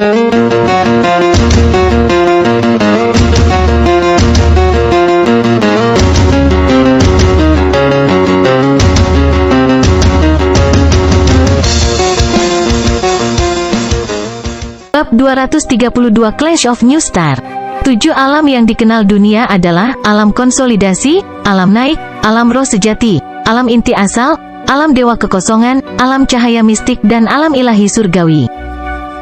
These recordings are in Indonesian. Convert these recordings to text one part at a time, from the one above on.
Bab 232 Clash of New Star. 7 alam yang dikenal dunia adalah alam konsolidasi, alam naik, alam roh sejati, alam inti asal, alam dewa kekosongan, alam cahaya mistik, dan alam ilahi surgawi.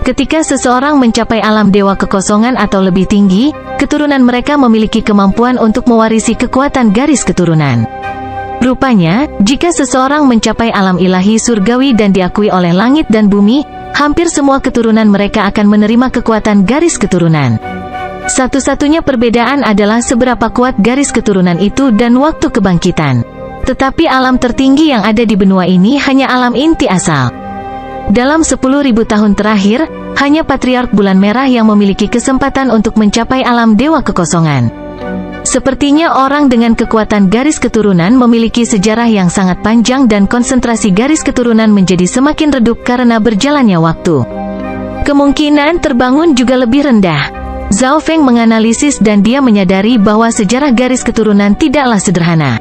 Ketika seseorang mencapai alam dewa kekosongan atau lebih tinggi, keturunan mereka memiliki kemampuan untuk mewarisi kekuatan garis keturunan. Rupanya, jika seseorang mencapai alam ilahi surgawi dan diakui oleh langit dan bumi, hampir semua keturunan mereka akan menerima kekuatan garis keturunan. Satu-satunya perbedaan adalah seberapa kuat garis keturunan itu dan waktu kebangkitan. Tetapi alam tertinggi yang ada di benua ini hanya alam inti asal. Dalam 10.000 tahun terakhir, hanya Patriark Bulan Merah yang memiliki kesempatan untuk mencapai alam dewa kekosongan. Sepertinya orang dengan kekuatan garis keturunan memiliki sejarah yang sangat panjang dan konsentrasi garis keturunan menjadi semakin redup karena berjalannya waktu. Kemungkinan terbangun juga lebih rendah. Zhao Feng menganalisis dan dia menyadari bahwa sejarah garis keturunan tidaklah sederhana.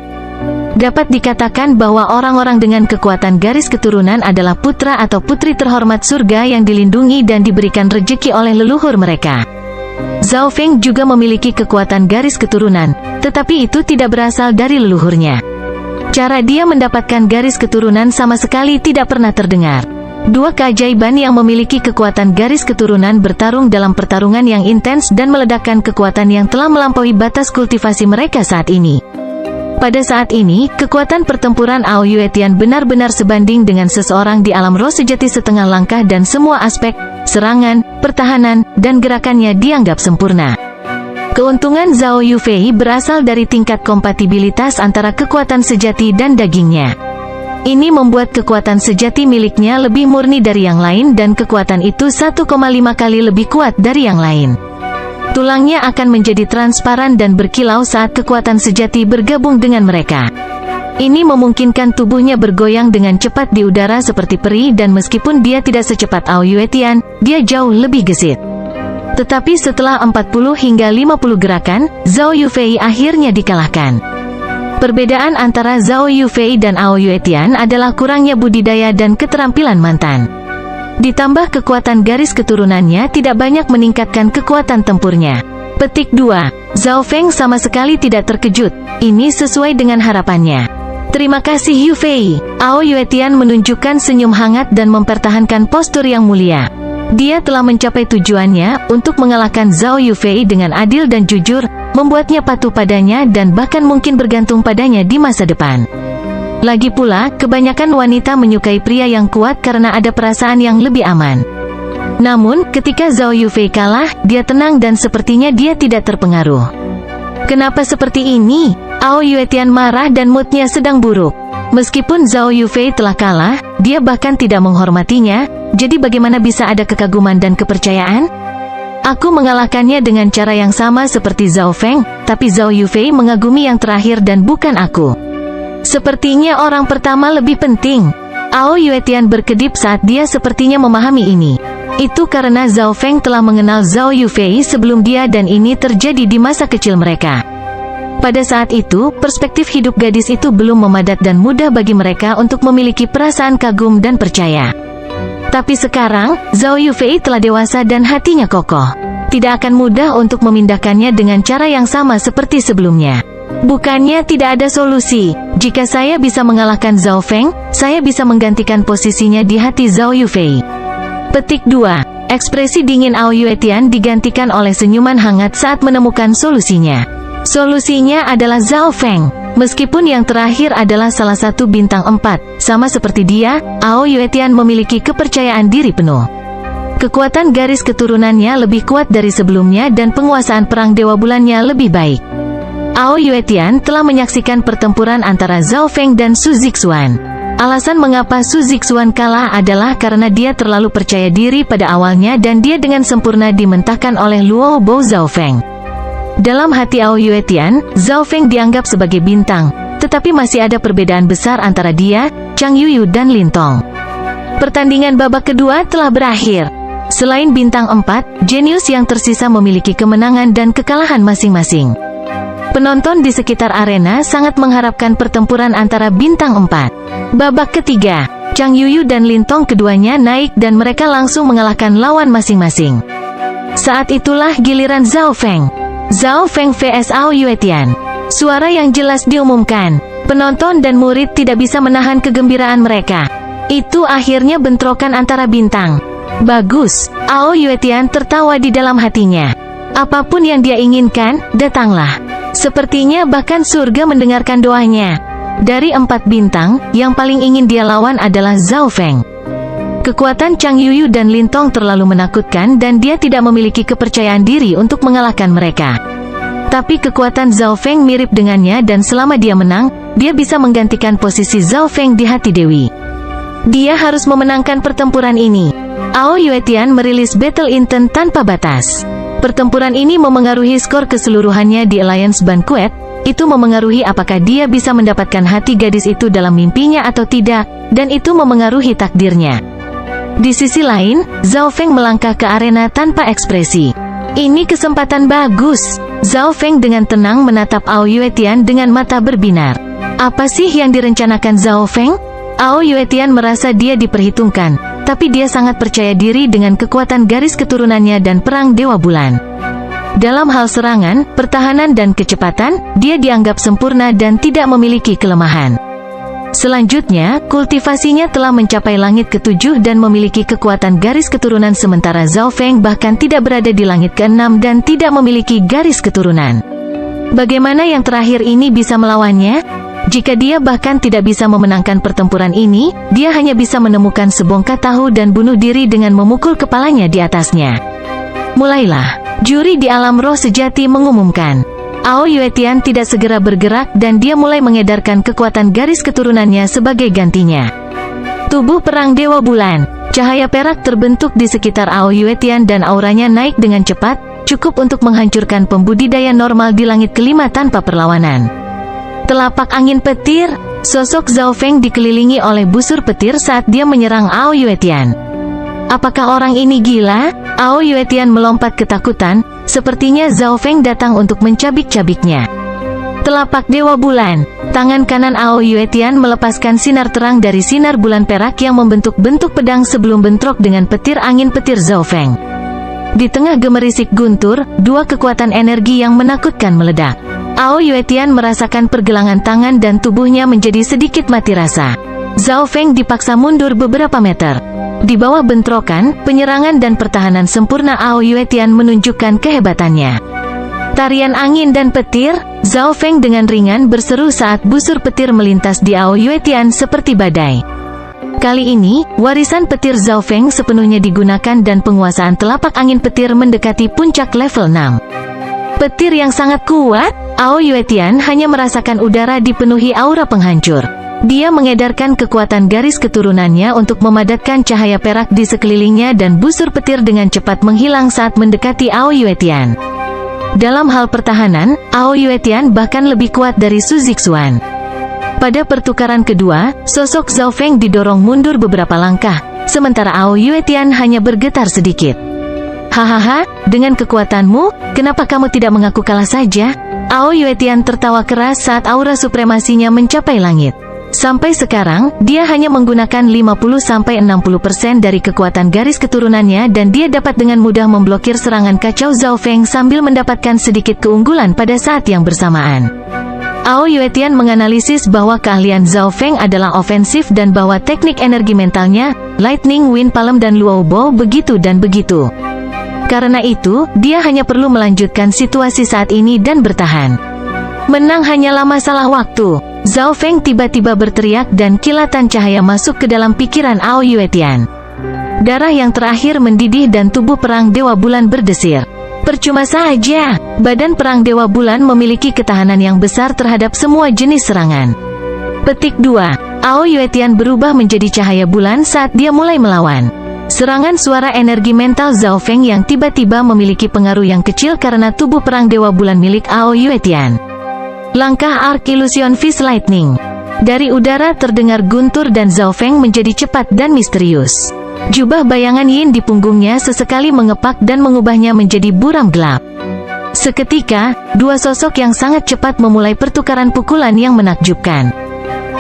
Dapat dikatakan bahwa orang-orang dengan kekuatan garis keturunan adalah putra atau putri terhormat surga yang dilindungi dan diberikan rejeki oleh leluhur mereka. Zhao Feng juga memiliki kekuatan garis keturunan, tetapi itu tidak berasal dari leluhurnya. Cara dia mendapatkan garis keturunan sama sekali tidak pernah terdengar. Dua keajaiban yang memiliki kekuatan garis keturunan bertarung dalam pertarungan yang intens dan meledakkan kekuatan yang telah melampaui batas kultivasi mereka saat ini. Pada saat ini, kekuatan pertempuran Ao Yuetian benar-benar sebanding dengan seseorang di alam roh sejati setengah langkah dan semua aspek, serangan, pertahanan, dan gerakannya dianggap sempurna. Keuntungan Zhao Yufei berasal dari tingkat kompatibilitas antara kekuatan sejati dan dagingnya. Ini membuat kekuatan sejati miliknya lebih murni dari yang lain dan kekuatan itu 1,5 kali lebih kuat dari yang lain. Tulangnya akan menjadi transparan dan berkilau saat kekuatan sejati bergabung dengan mereka. Ini memungkinkan tubuhnya bergoyang dengan cepat di udara seperti peri dan meskipun dia tidak secepat Ao Yuetian, dia jauh lebih gesit. Tetapi setelah 40 hingga 50 gerakan, Zhao Yufei akhirnya dikalahkan. Perbedaan antara Zhao Yufei dan Ao Yuetian adalah kurangnya budidaya dan keterampilan mantan. Ditambah kekuatan garis keturunannya tidak banyak meningkatkan kekuatan tempurnya. Petik 2. Zhao Feng sama sekali tidak terkejut. Ini sesuai dengan harapannya. Terima kasih Yufei. Ao Yuetian menunjukkan senyum hangat dan mempertahankan postur yang mulia. Dia telah mencapai tujuannya untuk mengalahkan Zhao Yufei dengan adil dan jujur, membuatnya patuh padanya dan bahkan mungkin bergantung padanya di masa depan. Lagi pula, kebanyakan wanita menyukai pria yang kuat karena ada perasaan yang lebih aman. Namun, ketika Zhao Yufei kalah, dia tenang dan sepertinya dia tidak terpengaruh. Kenapa seperti ini? Ao Yuetian marah dan moodnya sedang buruk. Meskipun Zhao Yufei telah kalah, dia bahkan tidak menghormatinya, jadi bagaimana bisa ada kekaguman dan kepercayaan? Aku mengalahkannya dengan cara yang sama seperti Zhao Feng, tapi Zhao Yufei mengagumi yang terakhir dan bukan aku. Sepertinya orang pertama lebih penting. Ao Yuetian berkedip saat dia sepertinya memahami ini. Itu karena Zhao Feng telah mengenal Zhao Yufei sebelum dia dan ini terjadi di masa kecil mereka. Pada saat itu, perspektif hidup gadis itu belum memadat dan mudah bagi mereka untuk memiliki perasaan kagum dan percaya. Tapi sekarang, Zhao Yufei telah dewasa dan hatinya kokoh. Tidak akan mudah untuk memindahkannya dengan cara yang sama seperti sebelumnya. Bukannya tidak ada solusi. Jika saya bisa mengalahkan Zhao Feng, saya bisa menggantikan posisinya di hati Zhao Yufei. Petik 2. Ekspresi dingin Ao Yuetian digantikan oleh senyuman hangat saat menemukan solusinya. Solusinya adalah Zhao Feng. Meskipun yang terakhir adalah salah satu bintang 4, sama seperti dia, Ao Yuetian memiliki kepercayaan diri penuh. Kekuatan garis keturunannya lebih kuat dari sebelumnya dan penguasaan perang Dewa Bulannya lebih baik. Ao Yuetian telah menyaksikan pertempuran antara Zhao Feng dan Su Zixuan. Alasan mengapa Su Zixuan kalah adalah karena dia terlalu percaya diri pada awalnya dan dia dengan sempurna dimentahkan oleh Luo Bo Zhao Feng. Dalam hati Ao Yuetian, Zhao Feng dianggap sebagai bintang, tetapi masih ada perbedaan besar antara dia, Chang Yuyu dan Lin Tong. Pertandingan babak kedua telah berakhir. Selain bintang 4, jenius yang tersisa memiliki kemenangan dan kekalahan masing-masing. Penonton di sekitar arena sangat mengharapkan pertempuran antara bintang 4. Babak ketiga, Chang Yuyu dan Lintong keduanya naik dan mereka langsung mengalahkan lawan masing-masing. Saat itulah giliran Zhao Feng. Zhao Feng vs Ao Yuetian. Suara yang jelas diumumkan. Penonton dan murid tidak bisa menahan kegembiraan mereka. Itu akhirnya bentrokan antara bintang. Bagus, Ao Yuetian tertawa di dalam hatinya. Apapun yang dia inginkan, datanglah. Sepertinya bahkan surga mendengarkan doanya. Dari 4 bintang, yang paling ingin dia lawan adalah Zhao Feng. Kekuatan Chang Yuyu dan Lintong terlalu menakutkan dan dia tidak memiliki kepercayaan diri untuk mengalahkan mereka. Tapi kekuatan Zhao Feng mirip dengannya dan selama dia menang, dia bisa menggantikan posisi Zhao Feng di hati Dewi. Dia harus memenangkan pertempuran ini. Ao Yuetian merilis Battle Intent tanpa batas. Pertempuran ini memengaruhi skor keseluruhannya di Alliance Banquet. Itu memengaruhi apakah dia bisa mendapatkan hati gadis itu dalam mimpinya atau tidak, dan itu memengaruhi takdirnya. Di sisi lain, Zhao Feng melangkah ke arena tanpa ekspresi. Ini kesempatan bagus. Zhao Feng dengan tenang menatap Ao Yuetian dengan mata berbinar. Apa sih yang direncanakan Zhao Feng? Ao Yuetian merasa dia diperhitungkan, tapi dia sangat percaya diri dengan kekuatan garis keturunannya dan perang Dewa Bulan. Dalam hal serangan, pertahanan dan kecepatan, dia dianggap sempurna dan tidak memiliki kelemahan. Selanjutnya, kultivasinya telah mencapai langit ke-7 dan memiliki kekuatan garis keturunan sementara Zhao Feng bahkan tidak berada di langit ke-6 dan tidak memiliki garis keturunan. Bagaimana yang terakhir ini bisa melawannya? Jika dia bahkan tidak bisa memenangkan pertempuran ini, dia hanya bisa menemukan sebongkah tahu dan bunuh diri dengan memukul kepalanya di atasnya. Mulailah. Juri di alam roh sejati mengumumkan. Ao Yuetian tidak segera bergerak dan dia mulai mengedarkan kekuatan garis keturunannya sebagai gantinya. Tubuh perang Dewa Bulan. Cahaya perak terbentuk di sekitar Ao Yuetian dan auranya naik dengan cepat, cukup untuk menghancurkan pembudidaya normal di langit kelima tanpa perlawanan. Telapak angin petir. Sosok Zhao Feng dikelilingi oleh busur petir saat dia menyerang Ao Yuetian. Apakah orang ini gila? Ao Yuetian melompat ketakutan. Sepertinya Zhao Feng datang untuk mencabik-cabiknya. Telapak Dewa Bulan. Tangan kanan Ao Yuetian melepaskan sinar terang dari sinar bulan perak yang membentuk bentuk pedang sebelum bentrok dengan petir angin petir Zhao Feng. Di tengah gemerisik guntur, dua kekuatan energi yang menakutkan meledak. Ao Yuetian merasakan pergelangan tangan dan tubuhnya menjadi sedikit mati rasa. Zhao Feng dipaksa mundur beberapa meter. Di bawah bentrokan, penyerangan dan pertahanan sempurna Ao Yuetian menunjukkan kehebatannya. Tarian angin dan petir, Zhao Feng dengan ringan berseru saat busur petir melintas di Ao Yuetian seperti badai. Kali ini, warisan petir Zhao Feng sepenuhnya digunakan dan penguasaan telapak angin petir mendekati puncak level 6. Petir yang sangat kuat, Ao Yuetian hanya merasakan udara dipenuhi aura penghancur. Dia mengedarkan kekuatan garis keturunannya untuk memadatkan cahaya perak di sekelilingnya dan busur petir dengan cepat menghilang saat mendekati Ao Yuetian. Dalam hal pertahanan, Ao Yuetian bahkan lebih kuat dari Su Zixuan. Pada pertukaran kedua, sosok Zhao Feng didorong mundur beberapa langkah, sementara Ao Yuetian hanya bergetar sedikit. Hahaha, dengan kekuatanmu, kenapa kamu tidak mengaku kalah saja? Ao Yuetian tertawa keras saat aura supremasinya mencapai langit. Sampai sekarang, dia hanya menggunakan 50-60% dari kekuatan garis keturunannya dan dia dapat dengan mudah memblokir serangan kacau Zhao Feng sambil mendapatkan sedikit keunggulan pada saat yang bersamaan. Ao Yuetian menganalisis bahwa keahlian Zhao Feng adalah ofensif dan bahwa teknik energi mentalnya, Lightning Wind Palm dan Luo Bo begitu dan begitu. Karena itu, dia hanya perlu melanjutkan situasi saat ini dan bertahan. Menang hanyalah masalah waktu. Zhao Feng tiba-tiba berteriak dan kilatan cahaya masuk ke dalam pikiran Ao Yuetian. Darah yang terakhir mendidih dan tubuh perang Dewa Bulan berdesir. Percuma saja, badan perang Dewa Bulan memiliki ketahanan yang besar terhadap semua jenis serangan. Petik 2. Ao Yuetian berubah menjadi cahaya bulan saat dia mulai melawan. Serangan suara energi mental Zhao Feng yang tiba-tiba memiliki pengaruh yang kecil karena tubuh perang Dewa Bulan milik Ao Yuetian. Langkah Arc Illusion Fist Lightning. Dari udara terdengar guntur dan Zhao Feng menjadi cepat dan misterius. Jubah bayangan Yin di punggungnya sesekali mengepak dan mengubahnya menjadi buram gelap. Seketika, dua sosok yang sangat cepat memulai pertukaran pukulan yang menakjubkan.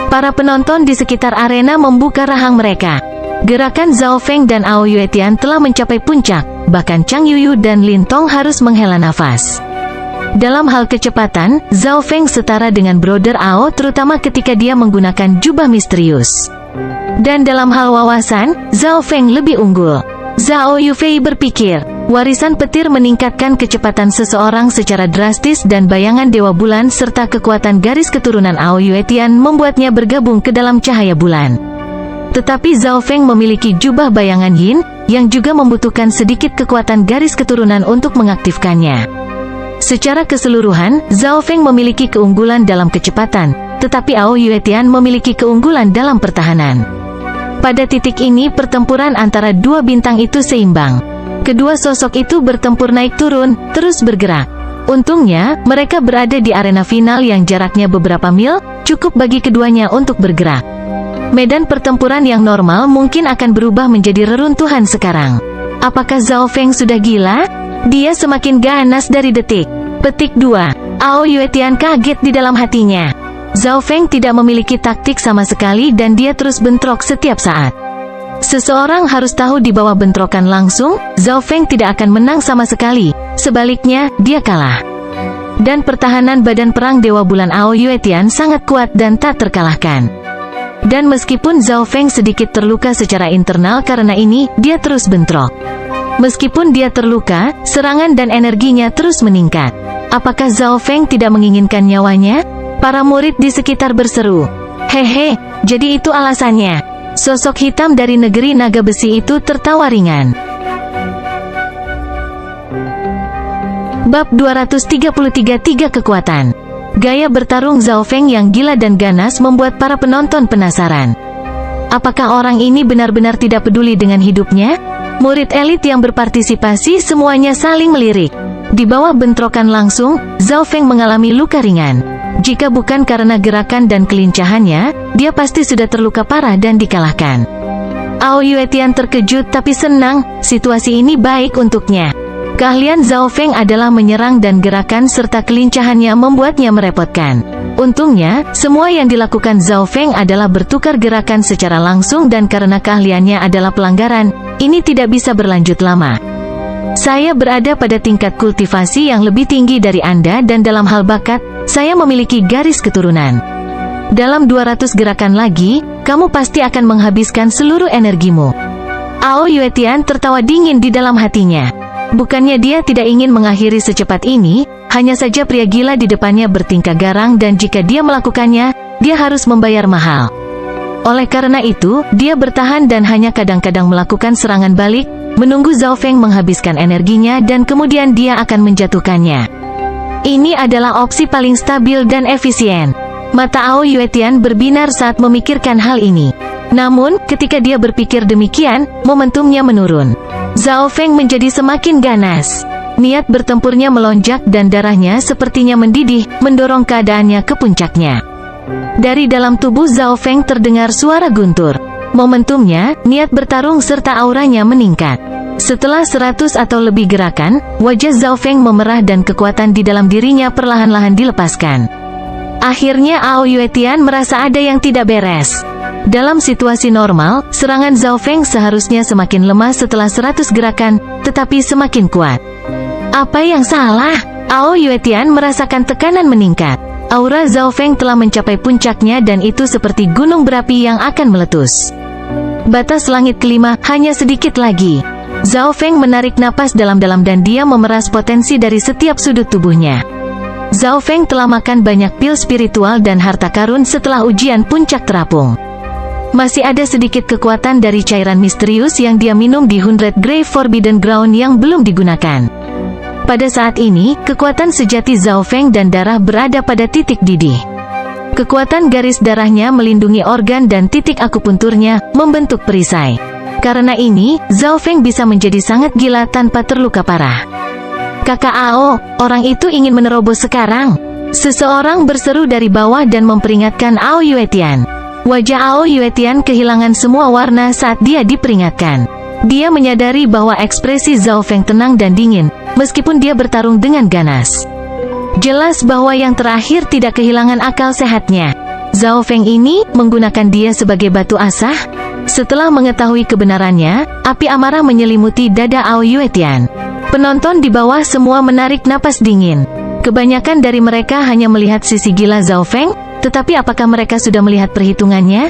Para penonton di sekitar arena membuka rahang mereka. Gerakan Zhao Feng dan Ao Yuetian telah mencapai puncak, bahkan Chang Yuyu dan Lin Tong harus menghela nafas. Dalam hal kecepatan, Zhao Feng setara dengan Brother Ao, terutama ketika dia menggunakan jubah misterius. Dan dalam hal wawasan, Zhao Feng lebih unggul. Zhao Yufei berpikir, warisan petir meningkatkan kecepatan seseorang secara drastis dan bayangan Dewa Bulan serta kekuatan garis keturunan Ao Yuetian membuatnya bergabung ke dalam cahaya bulan. Tetapi Zhao Feng memiliki jubah bayangan Yin, yang juga membutuhkan sedikit kekuatan garis keturunan untuk mengaktifkannya. Secara keseluruhan, Zhao Feng memiliki keunggulan dalam kecepatan, tetapi Ao Yuetian memiliki keunggulan dalam pertahanan. Pada titik ini pertempuran antara dua bintang itu seimbang. Kedua sosok itu bertempur naik turun, terus bergerak. Untungnya, mereka berada di arena final yang jaraknya beberapa mil, cukup bagi keduanya untuk bergerak. Medan pertempuran yang normal mungkin akan berubah menjadi reruntuhan sekarang. Apakah Zhao Feng sudah gila? Dia semakin ganas dari detik. Petik 2. Ao Yuetian kaget di dalam hatinya. Zhao Feng tidak memiliki taktik sama sekali dan dia terus bentrok setiap saat. Seseorang harus tahu di bawah bentrokan langsung, Zhao Feng tidak akan menang sama sekali. Sebaliknya, dia kalah. Dan pertahanan badan perang Dewa Bulan Ao Yuetian sangat kuat dan tak terkalahkan. Dan meskipun Zhao Feng sedikit terluka secara internal karena ini, dia terus bentrok. Meskipun dia terluka, serangan dan energinya terus meningkat. Apakah Zhao Feng tidak menginginkan nyawanya? Para murid di sekitar berseru, "Hehe, jadi itu alasannya." Sosok hitam dari negeri naga besi itu tertawa ringan. Bab 233 Tiga Kekuatan. Gaya bertarung Zhao Feng yang gila dan ganas membuat para penonton penasaran. Apakah orang ini benar-benar tidak peduli dengan hidupnya? Murid elit yang berpartisipasi semuanya saling melirik. Di bawah bentrokan langsung, Zhao Feng mengalami luka ringan. Jika bukan karena gerakan dan kelincahannya, dia pasti sudah terluka parah dan dikalahkan. Ao Yuetian terkejut tapi senang, situasi ini baik untuknya. Keahlian Zhao Feng adalah menyerang dan gerakan serta kelincahannya membuatnya merepotkan. Untungnya, semua yang dilakukan Zhao Feng adalah bertukar gerakan secara langsung dan karena keahliannya adalah pelanggaran, ini tidak bisa berlanjut lama. Saya berada pada tingkat kultivasi yang lebih tinggi dari Anda dan dalam hal bakat, saya memiliki garis keturunan. Dalam 200 gerakan lagi, kamu pasti akan menghabiskan seluruh energimu. Ao Yuetian tertawa dingin di dalam hatinya. Bukannya dia tidak ingin mengakhiri secepat ini, hanya saja pria gila di depannya bertingkah garang dan jika dia melakukannya, dia harus membayar mahal. Oleh karena itu, dia bertahan dan hanya kadang-kadang melakukan serangan balik, menunggu Zhao Feng menghabiskan energinya dan kemudian dia akan menjatuhkannya. Ini adalah opsi paling stabil dan efisien. Mata Ao Yuetian berbinar saat memikirkan hal ini. Namun, ketika dia berpikir demikian, momentumnya menurun. Zhao Feng menjadi semakin ganas. Niat bertempurnya melonjak dan darahnya sepertinya mendidih, mendorong keadaannya ke puncaknya. Dari dalam tubuh Zhao Feng terdengar suara guntur. Momentumnya, niat bertarung serta auranya meningkat. Setelah 100 atau lebih gerakan, wajah Zhao Feng memerah dan kekuatan di dalam dirinya perlahan-lahan dilepaskan. Akhirnya Ao Yuetian merasa ada yang tidak beres. Dalam situasi normal, serangan Zhao Feng seharusnya semakin lemah setelah 100 gerakan, tetapi semakin kuat. Apa yang salah? Ao Yuetian merasakan tekanan meningkat. Aura Zhao Feng telah mencapai puncaknya dan itu seperti gunung berapi yang akan meletus. Batas langit kelima, hanya sedikit lagi. Zhao Feng menarik napas dalam-dalam dan dia memeras potensi dari setiap sudut tubuhnya. Zhao Feng telah makan banyak pil spiritual dan harta karun setelah ujian puncak terapung. Masih ada sedikit kekuatan dari cairan misterius yang dia minum di 100 Grave Forbidden Ground yang belum digunakan. Pada saat ini, kekuatan sejati Zhao Feng dan darah berada pada titik didih. Kekuatan garis darahnya melindungi organ dan titik akupunturnya, membentuk perisai. Karena ini, Zhao Feng bisa menjadi sangat gila tanpa terluka parah. "Kakak Ao, orang itu ingin menerobos sekarang." Seseorang berseru dari bawah dan memperingatkan Ao Yuetian. Wajah Ao Yuetian kehilangan semua warna saat dia diperingatkan. Dia menyadari bahwa ekspresi Zhao Feng tenang dan dingin, meskipun dia bertarung dengan ganas. Jelas bahwa yang terakhir tidak kehilangan akal sehatnya. Zhao Feng ini menggunakan dia sebagai batu asah. Setelah mengetahui kebenarannya, api amarah menyelimuti dada Ao Yuetian. Penonton di bawah semua menarik napas dingin. Kebanyakan dari mereka hanya melihat sisi gila Zhao Feng, tetapi apakah mereka sudah melihat perhitungannya?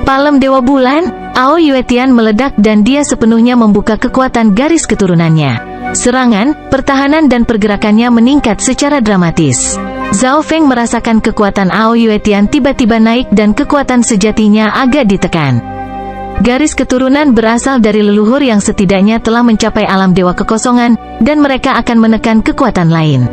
Palem Dewa Bulan, Ao Yuetian meledak dan dia sepenuhnya membuka kekuatan garis keturunannya. Serangan, pertahanan dan pergerakannya meningkat secara dramatis. Zhao Feng merasakan kekuatan Ao Yuetian tiba-tiba naik dan kekuatan sejatinya agak ditekan. Garis keturunan berasal dari leluhur yang setidaknya telah mencapai alam dewa kekosongan, dan mereka akan menekan kekuatan lain.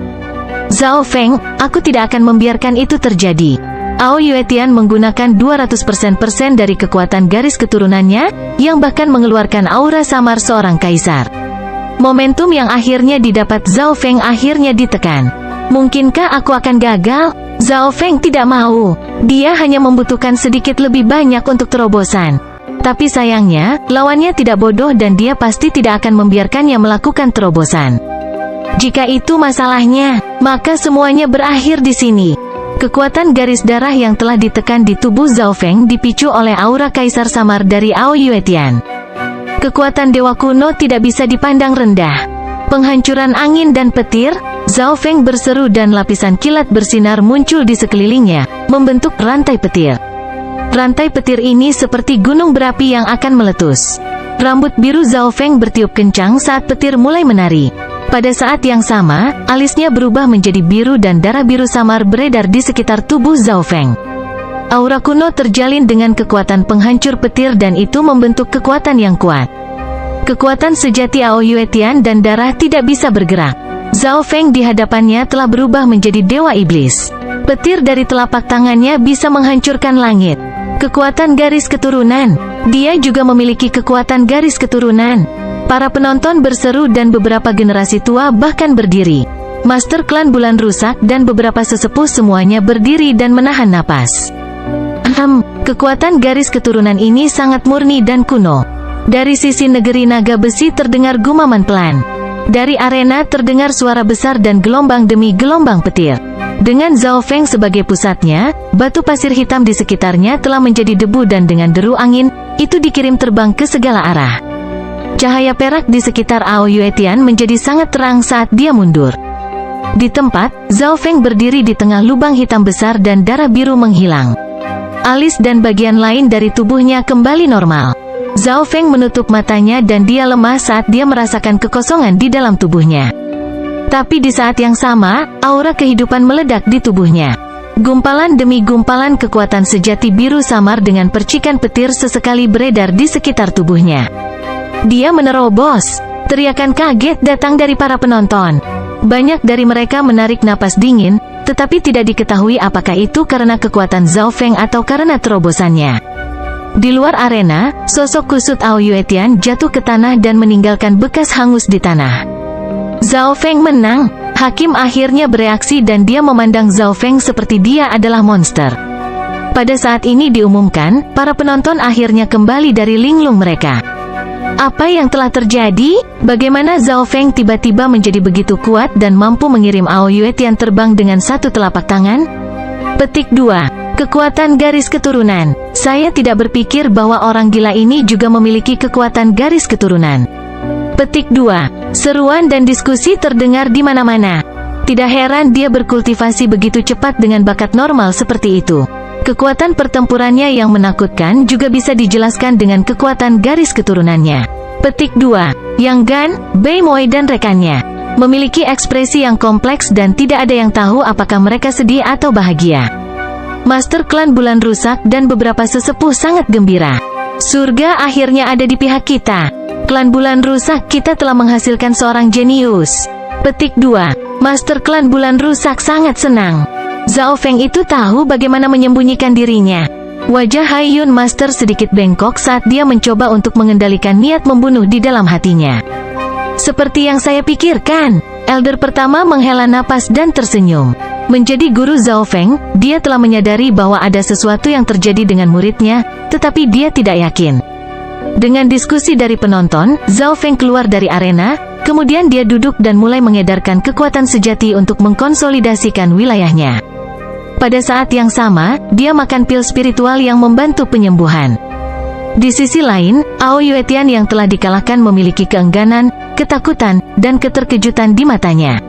Zhao Feng, aku tidak akan membiarkan itu terjadi. Ao Yuetian menggunakan 200% dari kekuatan garis keturunannya, yang bahkan mengeluarkan aura samar seorang kaisar. Momentum yang akhirnya didapat Zhao Feng akhirnya ditekan. Mungkinkah aku akan gagal? Zhao Feng tidak mau. Dia hanya membutuhkan sedikit lebih banyak untuk terobosan. Tapi sayangnya, lawannya tidak bodoh dan dia pasti tidak akan membiarkannya melakukan terobosan. Jika itu masalahnya, maka semuanya berakhir di sini. Kekuatan garis darah yang telah ditekan di tubuh Zhao Feng dipicu oleh aura kaisar samar dari Ao Yuetian. Kekuatan dewa kuno tidak bisa dipandang rendah. Penghancuran angin dan petir, Zhao Feng berseru dan lapisan kilat bersinar muncul di sekelilingnya, membentuk rantai petir. Rantai petir ini seperti gunung berapi yang akan meletus. Rambut biru Zhao Feng bertiup kencang saat petir mulai menari. Pada saat yang sama, alisnya berubah menjadi biru dan darah biru samar beredar di sekitar tubuh Zhao Feng. Aura kuno terjalin dengan kekuatan penghancur petir dan itu membentuk kekuatan yang kuat. Kekuatan sejati Ao Yuetian dan darah tidak bisa bergerak. Zhao Feng di hadapannya telah berubah menjadi dewa iblis. Petir dari telapak tangannya bisa menghancurkan langit. Kekuatan garis keturunan. Dia juga memiliki kekuatan garis keturunan. Para penonton berseru dan beberapa generasi tua bahkan berdiri. Master klan bulan rusak dan beberapa sesepuh semuanya berdiri dan menahan napas. Kekuatan garis keturunan ini sangat murni dan kuno. Dari sisi negeri naga besi terdengar gumaman pelan. Dari arena terdengar suara besar dan gelombang demi gelombang petir. Dengan Zhao Feng sebagai pusatnya, batu pasir hitam di sekitarnya telah menjadi debu dan dengan deru angin, itu dikirim terbang ke segala arah. Cahaya perak di sekitar Ao Yuetian menjadi sangat terang saat dia mundur. Di tempat, Zhao Feng berdiri di tengah lubang hitam besar dan darah biru menghilang. Alis dan bagian lain dari tubuhnya kembali normal. Zhao Feng menutup matanya dan dia lemah saat dia merasakan kekosongan di dalam tubuhnya. Tapi di saat yang sama, aura kehidupan meledak di tubuhnya. Gumpalan demi gumpalan kekuatan sejati biru samar dengan percikan petir sesekali beredar di sekitar tubuhnya. Dia menerobos. Teriakan kaget datang dari para penonton. Banyak dari mereka menarik napas dingin, tetapi tidak diketahui apakah itu karena kekuatan Zhao Feng atau karena terobosannya. Di luar arena, sosok kusut Ao Yuetian jatuh ke tanah dan meninggalkan bekas hangus di tanah. Zhao Feng menang. Hakim akhirnya bereaksi dan dia memandang Zhao Feng seperti dia adalah monster. Pada saat ini diumumkan, para penonton akhirnya kembali dari linglung mereka. Apa yang telah terjadi? Bagaimana Zhao Feng tiba-tiba menjadi begitu kuat dan mampu mengirim Ao Yuetian terbang dengan satu telapak tangan? Petik 2. Kekuatan garis keturunan. Saya tidak berpikir bahwa orang gila ini juga memiliki kekuatan garis keturunan. Petik 2. Seruan dan diskusi terdengar di mana-mana. Tidak heran dia berkultivasi begitu cepat dengan bakat normal seperti itu. Kekuatan pertempurannya yang menakutkan juga bisa dijelaskan dengan kekuatan garis keturunannya. Petik 2. Yang Gan, Bei Moi dan rekannya memiliki ekspresi yang kompleks dan tidak ada yang tahu apakah mereka sedih atau bahagia. Master klan bulan rusak dan beberapa sesepuh sangat gembira. Surga akhirnya ada di pihak kita. Klan bulan rusak, kita telah menghasilkan seorang jenius. Petik 2. Master klan bulan rusak sangat senang. Zhao Feng itu tahu bagaimana menyembunyikan dirinya. Wajah Hai Yun Master sedikit bengkok saat dia mencoba untuk mengendalikan niat membunuh di dalam hatinya. Seperti yang saya pikirkan. Elder pertama menghela napas dan tersenyum. Menjadi guru Zhao Feng, dia telah menyadari bahwa ada sesuatu yang terjadi dengan muridnya, tetapi dia tidak yakin. Dengan diskusi dari penonton, Zhao Feng keluar dari arena, kemudian dia duduk dan mulai mengedarkan kekuatan sejati untuk mengkonsolidasikan wilayahnya. Pada saat yang sama, dia makan pil spiritual yang membantu penyembuhan. Di sisi lain, Ao Yuetian yang telah dikalahkan memiliki keengganan, ketakutan, dan keterkejutan di matanya.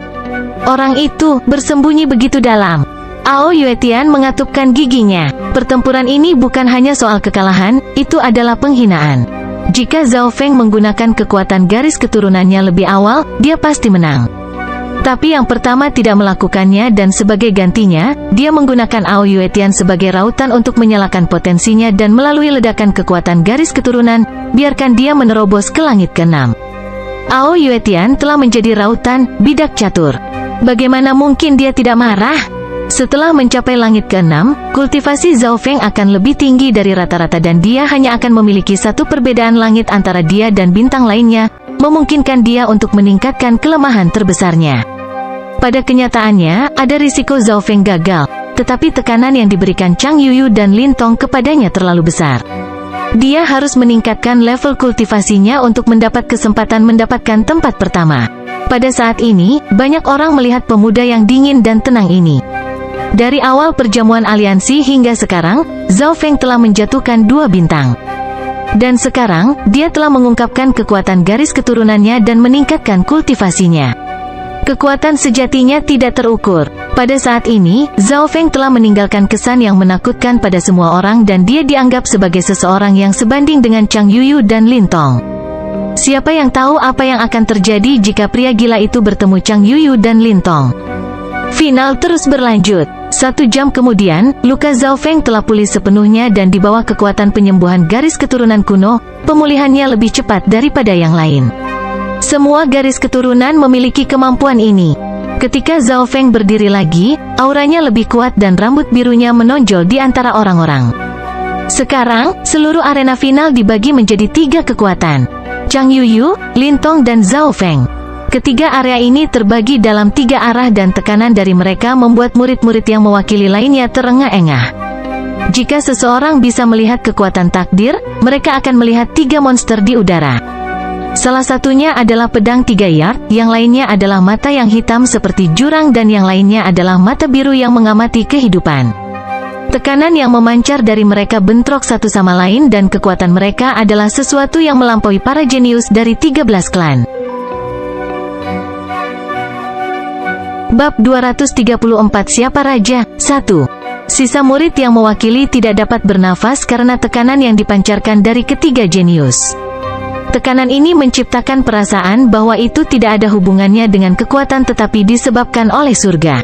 Orang itu bersembunyi begitu dalam. Ao Yuetian mengatupkan giginya. Pertempuran ini bukan hanya soal kekalahan, itu adalah penghinaan. Jika Zhao Feng menggunakan kekuatan garis keturunannya lebih awal, dia pasti menang. Tapi yang pertama tidak melakukannya dan sebagai gantinya, dia menggunakan Ao Yuetian sebagai rautan untuk menyalakan potensinya dan melalui ledakan kekuatan garis keturunan, biarkan dia menerobos ke langit ke-6. Ao Yuetian telah menjadi rautan, bidak catur. Bagaimana mungkin dia tidak marah? Setelah mencapai langit ke-6, kultivasi Zhao Feng akan lebih tinggi dari rata-rata dan dia hanya akan memiliki satu perbedaan langit antara dia dan bintang lainnya, memungkinkan dia untuk meningkatkan kelemahan terbesarnya. Pada kenyataannya, ada risiko Zhao Feng gagal, tetapi tekanan yang diberikan Chang Yuyu dan Lin Tong kepadanya terlalu besar. Dia harus meningkatkan level kultivasinya untuk mendapat kesempatan mendapatkan tempat pertama. Pada saat ini, banyak orang melihat pemuda yang dingin dan tenang ini. Dari awal perjamuan aliansi hingga sekarang, Zhao Feng telah menjatuhkan 2 bintang. Dan sekarang, dia telah mengungkapkan kekuatan garis keturunannya dan meningkatkan kultivasinya. Kekuatan sejatinya tidak terukur. Pada saat ini, Zhao Feng telah meninggalkan kesan yang menakutkan pada semua orang dan dia dianggap sebagai seseorang yang sebanding dengan Chang Yuyu dan Lin Tong. Siapa yang tahu apa yang akan terjadi jika pria gila itu bertemu Chang Yuyu dan Lin Tong? Final terus berlanjut. 1 jam kemudian, luka Zhao Feng telah pulih sepenuhnya dan di bawah kekuatan penyembuhan garis keturunan kuno, pemulihannya lebih cepat daripada yang lain. Semua garis keturunan memiliki kemampuan ini. Ketika Zhao Feng berdiri lagi, auranya lebih kuat dan rambut birunya menonjol di antara orang-orang. Sekarang, seluruh arena final dibagi menjadi 3 kekuatan. Chang Yuyu, Lin Tong dan Zhao Feng. Ketiga area ini terbagi dalam 3 arah dan tekanan dari mereka membuat murid-murid yang mewakili lainnya terengah-engah. Jika seseorang bisa melihat kekuatan takdir, mereka akan melihat 3 monster di udara. Salah satunya adalah pedang 3 yard, yang lainnya adalah mata yang hitam seperti jurang dan yang lainnya adalah mata biru yang mengamati kehidupan. Tekanan yang memancar dari mereka bentrok satu sama lain dan kekuatan mereka adalah sesuatu yang melampaui para jenius dari 13 klan. Bab 234 Siapa Raja? 1. Sisa murid yang mewakili tidak dapat bernafas karena tekanan yang dipancarkan dari ketiga jenius. Tekanan ini menciptakan perasaan bahwa itu tidak ada hubungannya dengan kekuatan tetapi disebabkan oleh surga.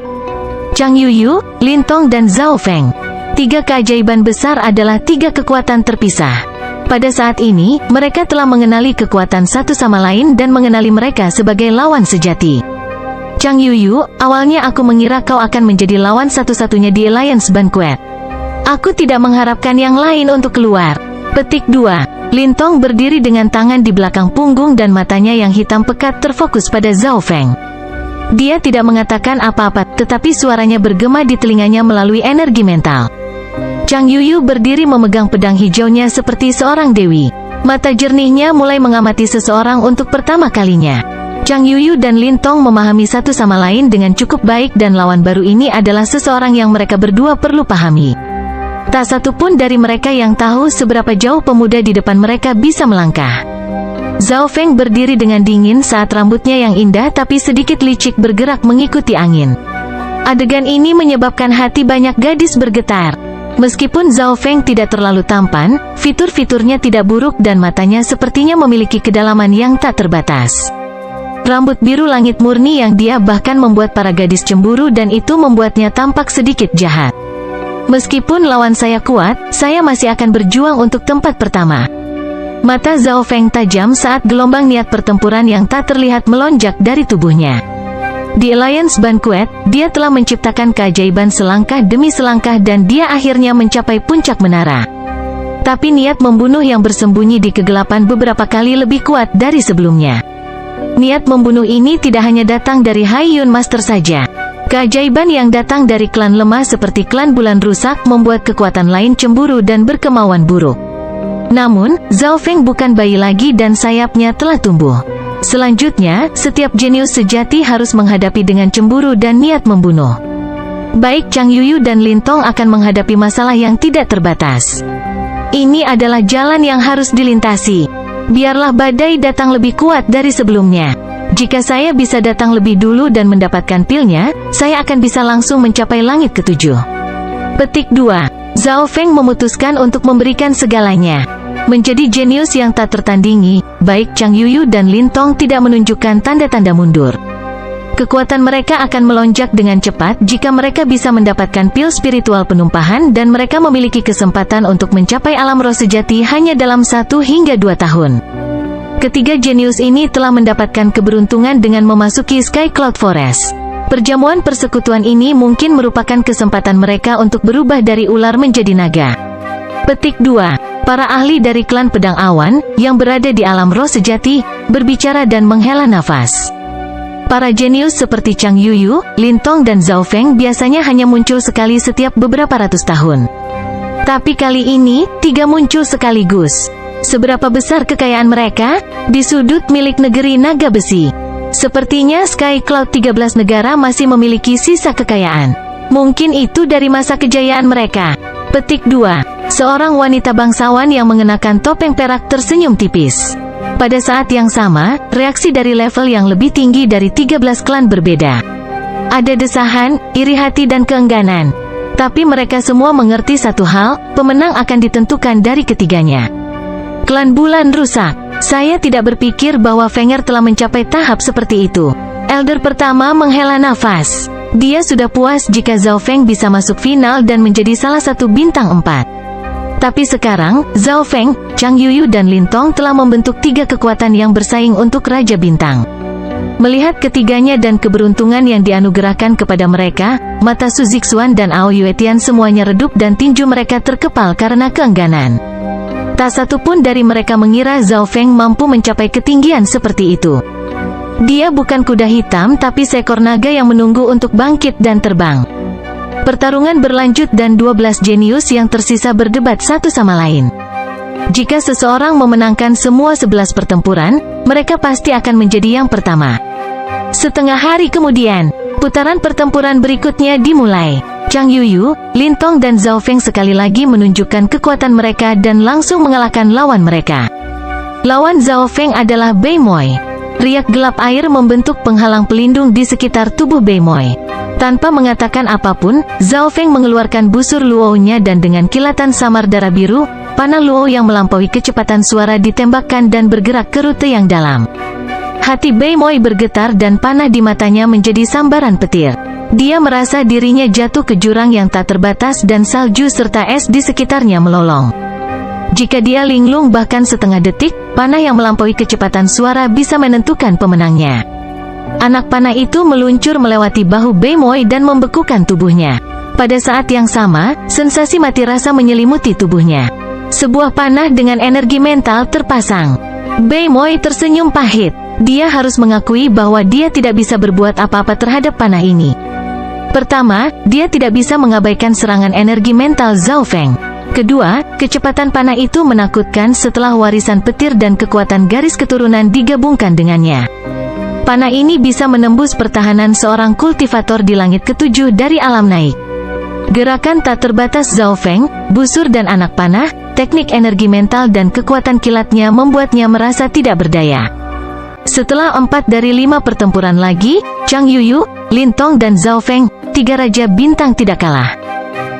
Chang Yuyu, Lin Tong dan Zhao Feng. 3 keajaiban besar adalah 3 kekuatan terpisah. Pada saat ini, mereka telah mengenali kekuatan satu sama lain dan mengenali mereka sebagai lawan sejati. Chang Yuyu, awalnya aku mengira kau akan menjadi lawan satu-satunya di Alliance Banquet. Aku tidak mengharapkan yang lain untuk keluar. Petik 2. Lin Tong berdiri dengan tangan di belakang punggung dan matanya yang hitam pekat terfokus pada Zhao Feng. Dia tidak mengatakan apa-apa, tetapi suaranya bergema di telinganya melalui energi mental. Chang Yuyu berdiri memegang pedang hijaunya seperti seorang dewi. Mata jernihnya mulai mengamati seseorang untuk pertama kalinya. Chang Yuyu dan Lin Tong memahami satu sama lain dengan cukup baik dan lawan baru ini adalah seseorang yang mereka berdua perlu pahami. Tak satu pun dari mereka yang tahu seberapa jauh pemuda di depan mereka bisa melangkah. Zhao Feng berdiri dengan dingin saat rambutnya yang indah tapi sedikit licik bergerak mengikuti angin. Adegan ini menyebabkan hati banyak gadis bergetar. Meskipun Zhao Feng tidak terlalu tampan, fitur-fiturnya tidak buruk dan matanya sepertinya memiliki kedalaman yang tak terbatas. Rambut biru langit murni yang dia bahkan membuat para gadis cemburu dan itu membuatnya tampak sedikit jahat. Meskipun lawan saya kuat, saya masih akan berjuang untuk tempat pertama. Mata Zhao Feng tajam saat gelombang niat pertempuran yang tak terlihat melonjak dari tubuhnya. Di Alliance Banquet, dia telah menciptakan keajaiban selangkah demi selangkah dan dia akhirnya mencapai puncak menara. Tapi niat membunuh yang bersembunyi di kegelapan beberapa kali lebih kuat dari sebelumnya. Niat membunuh ini tidak hanya datang dari Hai Yun Master saja. Keajaiban yang datang dari klan lemah seperti klan bulan rusak membuat kekuatan lain cemburu dan berkemauan buruk. Namun, Zhao Feng bukan bayi lagi dan sayapnya telah tumbuh. Selanjutnya, setiap jenius sejati harus menghadapi dengan cemburu dan niat membunuh. Baik Chang Yuyu dan Lin Tong akan menghadapi masalah yang tidak terbatas. Ini adalah jalan yang harus dilintasi. Biarlah badai datang lebih kuat dari sebelumnya. Jika saya bisa datang lebih dulu dan mendapatkan pilnya, saya akan bisa langsung mencapai langit ketujuh. Petik 2. Zhao Feng memutuskan untuk memberikan segalanya. Menjadi jenius yang tak tertandingi, baik Chang Yuyu dan Lin Tong tidak menunjukkan tanda-tanda mundur. Kekuatan mereka akan melonjak dengan cepat jika mereka bisa mendapatkan pil spiritual penumpahan dan mereka memiliki kesempatan untuk mencapai alam roh sejati hanya dalam 1 hingga 2 tahun. Ketiga jenius ini telah mendapatkan keberuntungan dengan memasuki Sky Cloud Forest. Perjamuan persekutuan ini mungkin merupakan kesempatan mereka untuk berubah dari ular menjadi naga. Petik 2. Para ahli dari klan Pedang Awan, yang berada di alam roh sejati, berbicara dan menghela nafas. Para jenius seperti Chang Yuyu, Lin Tong dan Zhao Feng biasanya hanya muncul sekali setiap beberapa ratus tahun. Tapi kali ini, 3 muncul sekaligus. Seberapa besar kekayaan mereka? Di sudut milik negeri naga besi. Sepertinya Sky Cloud 13 negara masih memiliki sisa kekayaan. Mungkin itu dari masa kejayaan mereka. Petik 2. Seorang wanita bangsawan yang mengenakan topeng perak tersenyum tipis. Pada saat yang sama, reaksi dari level yang lebih tinggi dari 13 klan berbeda. Ada desahan, iri hati dan keengganan. Tapi mereka semua mengerti satu hal, pemenang akan ditentukan dari ketiganya. Klan Bulan Rusak. Saya tidak berpikir bahwa Fenger telah mencapai tahap seperti itu. Elder pertama menghela nafas. Dia sudah puas jika Zhao Feng bisa masuk final dan menjadi salah satu bintang 4. Tapi sekarang, Zhao Feng, Chang Yuyu dan Lin Tong telah membentuk 3 kekuatan yang bersaing untuk Raja Bintang. Melihat ketiganya dan keberuntungan yang dianugerahkan kepada mereka, mata Su Zixuan dan Ao Yuetian semuanya redup dan tinju mereka terkepal karena keengganan. Tak satu pun dari mereka mengira Zhao Feng mampu mencapai ketinggian seperti itu. Dia bukan kuda hitam tapi seekor naga yang menunggu untuk bangkit dan terbang. Pertarungan berlanjut dan 12 jenius yang tersisa berdebat satu sama lain. Jika seseorang memenangkan semua 11 pertempuran, mereka pasti akan menjadi yang pertama. Setengah hari kemudian, putaran pertempuran berikutnya dimulai. Chang Yuyu, Lin Tong dan Zhao Feng sekali lagi menunjukkan kekuatan mereka dan langsung mengalahkan lawan mereka. Lawan Zhao Feng adalah Bei Moi. Riak gelap air membentuk penghalang pelindung di sekitar tubuh Bei Moi. Tanpa mengatakan apapun, Zhao Feng mengeluarkan busur luo-nya dan dengan kilatan samar darah biru, panah luo yang melampaui kecepatan suara ditembakkan dan bergerak ke rute yang dalam. Hati Bei Moi bergetar dan panah di matanya menjadi sambaran petir. Dia merasa dirinya jatuh ke jurang yang tak terbatas dan salju serta es di sekitarnya melolong. Jika dia linglung bahkan setengah detik, panah yang melampaui kecepatan suara bisa menentukan pemenangnya. Anak panah itu meluncur melewati bahu Bei Moi dan membekukan tubuhnya. Pada saat yang sama, sensasi mati rasa menyelimuti tubuhnya. Sebuah panah dengan energi mental terpasang. Bei Moi tersenyum pahit. Dia harus mengakui bahwa dia tidak bisa berbuat apa-apa terhadap panah ini. Pertama, dia tidak bisa mengabaikan serangan energi mental Zhao Feng. Kedua, kecepatan panah itu menakutkan setelah warisan petir dan kekuatan garis keturunan digabungkan dengannya. Panah ini bisa menembus pertahanan seorang kultivator di langit ketujuh dari alam naik. Gerakan tak terbatas Zhao Feng, busur dan anak panah, teknik energi mental dan kekuatan kilatnya membuatnya merasa tidak berdaya. Setelah 4 dari 5 pertempuran lagi, Chang Yuyu, Lin Tong dan Zhao Feng, 3 Raja Bintang tidak kalah.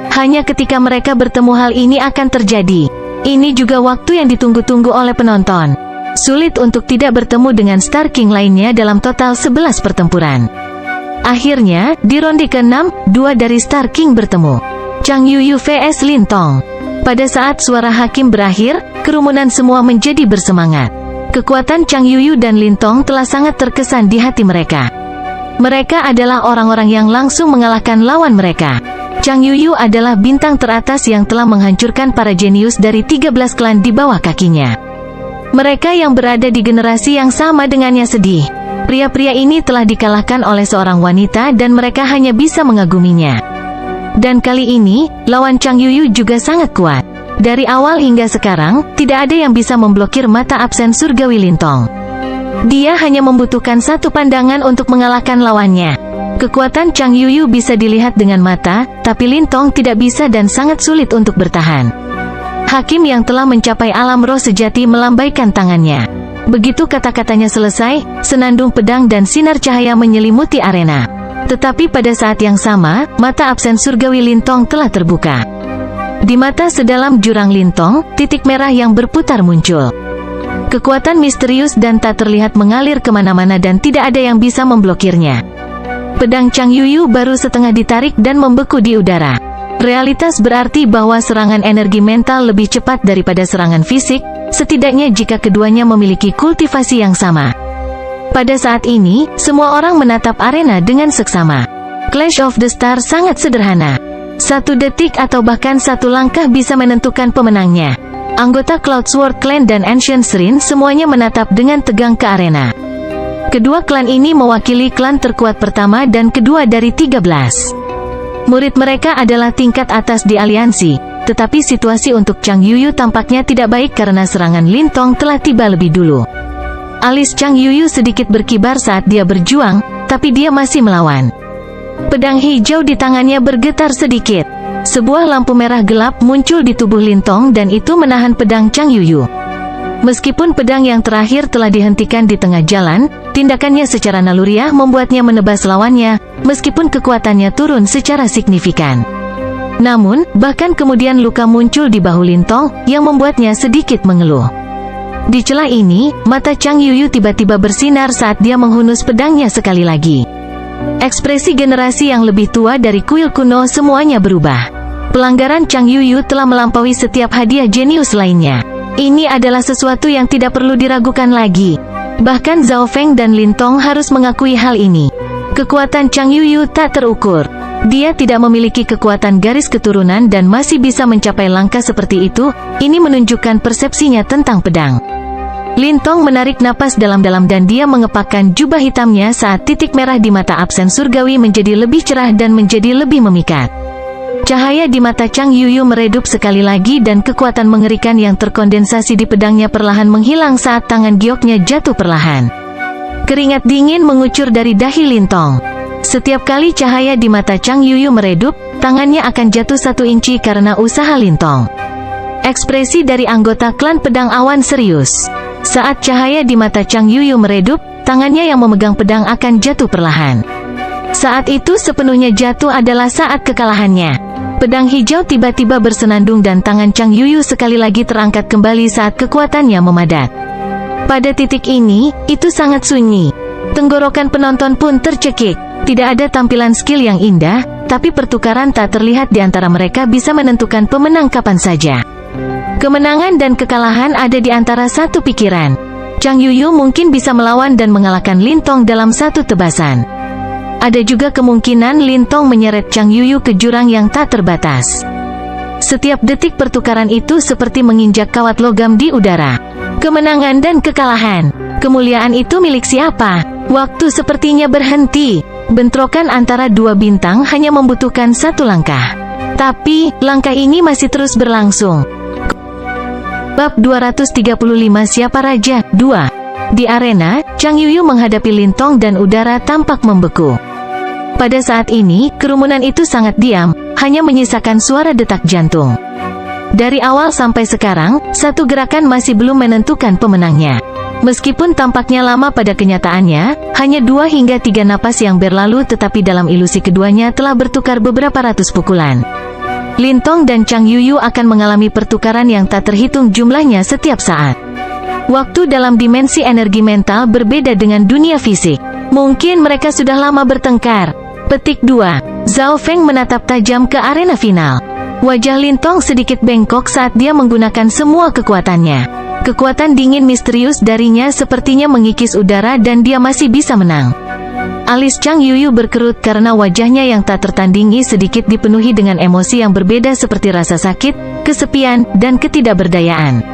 Hanya ketika mereka bertemu hal ini akan terjadi. Ini juga waktu yang ditunggu-tunggu oleh penonton. Sulit untuk tidak bertemu dengan Star King lainnya dalam total 11 pertempuran. Akhirnya, di ronde ke-6, 2 dari Star King bertemu. Chang Yuyu vs Lin Tong. Pada saat suara hakim berakhir, kerumunan semua menjadi bersemangat. Kekuatan Chang Yuyu dan Lin Tong telah sangat terkesan di hati mereka. Mereka adalah orang-orang yang langsung mengalahkan lawan mereka. Chang Yuyu adalah bintang teratas yang telah menghancurkan para jenius dari 13 klan di bawah kakinya. Mereka yang berada di generasi yang sama dengannya sedih. Pria-pria ini telah dikalahkan oleh seorang wanita dan mereka hanya bisa mengaguminya. Dan kali ini, lawan Chang Yuyu juga sangat kuat. Dari awal hingga sekarang, tidak ada yang bisa memblokir mata absen surgawi Lintong. Dia hanya membutuhkan satu pandangan untuk mengalahkan lawannya. Kekuatan Chang Yuyu bisa dilihat dengan mata, tapi Lintong tidak bisa dan sangat sulit untuk bertahan. Hakim yang telah mencapai alam roh sejati melambaikan tangannya. Begitu kata-katanya selesai, senandung pedang dan sinar cahaya menyelimuti arena. Tetapi pada saat yang sama, mata absen surgawi Lintong telah terbuka. Di mata sedalam jurang Lintong, titik merah yang berputar muncul. Kekuatan misterius dan tak terlihat mengalir kemana-mana dan tidak ada yang bisa memblokirnya. Pedang Chang Yuyu baru setengah ditarik dan membeku di udara. Realitas berarti bahwa serangan energi mental lebih cepat daripada serangan fisik, setidaknya jika keduanya memiliki kultivasi yang sama. Pada saat ini, semua orang menatap arena dengan seksama. Clash of the Stars sangat sederhana. 1 detik atau bahkan 1 langkah bisa menentukan pemenangnya. Anggota Cloud Sword Clan dan Ancient Shrine semuanya menatap dengan tegang ke arena. Kedua klan ini mewakili klan terkuat pertama dan kedua dari 13. Murid mereka adalah tingkat atas di aliansi, tetapi situasi untuk Chang Yuyu tampaknya tidak baik karena serangan Lintong telah tiba lebih dulu. Alis Chang Yuyu sedikit berkibar saat dia berjuang, tapi dia masih melawan. Pedang hijau di tangannya bergetar sedikit. Sebuah lampu merah gelap muncul di tubuh Lintong dan itu menahan pedang Chang Yuyu. Meskipun pedang yang terakhir telah dihentikan di tengah jalan, tindakannya secara naluriah membuatnya menebas lawannya, meskipun kekuatannya turun secara signifikan. Namun, bahkan kemudian luka muncul di bahu Lintong, yang membuatnya sedikit mengeluh. Di celah ini, mata Chang Yuyu tiba-tiba bersinar saat dia menghunus pedangnya sekali lagi. Ekspresi generasi yang lebih tua dari kuil kuno semuanya berubah. Pelanggaran Chang Yuyu telah melampaui setiap hadiah jenius lainnya. Ini adalah sesuatu yang tidak perlu diragukan lagi. Bahkan Zhao Feng dan Lintong harus mengakui hal ini. Kekuatan Chang Yuyu tak terukur. Dia tidak memiliki kekuatan garis keturunan dan masih bisa mencapai langkah seperti itu. Ini menunjukkan persepsinya tentang pedang. Lintong menarik napas dalam-dalam dan dia mengepakkan jubah hitamnya saat titik merah di mata absen surgawi menjadi lebih cerah dan menjadi lebih memikat. Cahaya di mata Chang Yuyu meredup sekali lagi dan kekuatan mengerikan yang terkondensasi di pedangnya perlahan menghilang saat tangan gioknya jatuh perlahan. Keringat dingin mengucur dari dahi Lintong. Setiap kali cahaya di mata Chang Yuyu meredup, tangannya akan jatuh 1 inci karena usaha Lintong. Ekspresi dari anggota klan pedang awan serius. Saat cahaya di mata Chang Yuyu meredup, tangannya yang memegang pedang akan jatuh perlahan. Saat itu sepenuhnya jatuh adalah saat kekalahannya. Pedang hijau tiba-tiba bersenandung dan tangan Chang Yuyu sekali lagi terangkat kembali saat kekuatannya memadat. Pada titik ini, itu sangat sunyi. Tenggorokan penonton pun tercekik. Tidak ada tampilan skill yang indah, tapi pertukaran tak terlihat di antara mereka bisa menentukan pemenang kapan saja. Kemenangan dan kekalahan ada di antara satu pikiran. Chang Yuyu mungkin bisa melawan dan mengalahkan Lintong dalam satu tebasan. Ada juga kemungkinan Lintong menyeret Chang Yuyu ke jurang yang tak terbatas. Setiap detik pertukaran itu seperti menginjak kawat logam di udara. Kemenangan dan kekalahan. Kemuliaan itu milik siapa? Waktu sepertinya berhenti. Bentrokan antara dua bintang hanya membutuhkan 1 langkah. Tapi, langkah ini masih terus berlangsung. Bab 235 Siapa Raja? 2. Di arena, Chang Yuyu menghadapi Lintong dan udara tampak membeku. Pada saat ini, kerumunan itu sangat diam, hanya menyisakan suara detak jantung. Dari awal sampai sekarang, satu gerakan masih belum menentukan pemenangnya. Meskipun tampaknya lama pada kenyataannya, hanya 2 hingga 3 napas yang berlalu tetapi dalam ilusi keduanya telah bertukar beberapa ratus pukulan. Lintong dan Chang Yuyu akan mengalami pertukaran yang tak terhitung jumlahnya setiap saat. Waktu dalam dimensi energi mental berbeda dengan dunia fisik. Mungkin mereka sudah lama bertengkar. Petik 2. Zhao Feng menatap tajam ke arena final. Wajah Lintong sedikit bengkok saat dia menggunakan semua kekuatannya. Kekuatan dingin misterius darinya sepertinya mengikis udara dan dia masih bisa menang. Alis Chang Yuyu berkerut karena wajahnya yang tak tertandingi sedikit dipenuhi dengan emosi yang berbeda seperti rasa sakit, kesepian, dan ketidakberdayaan.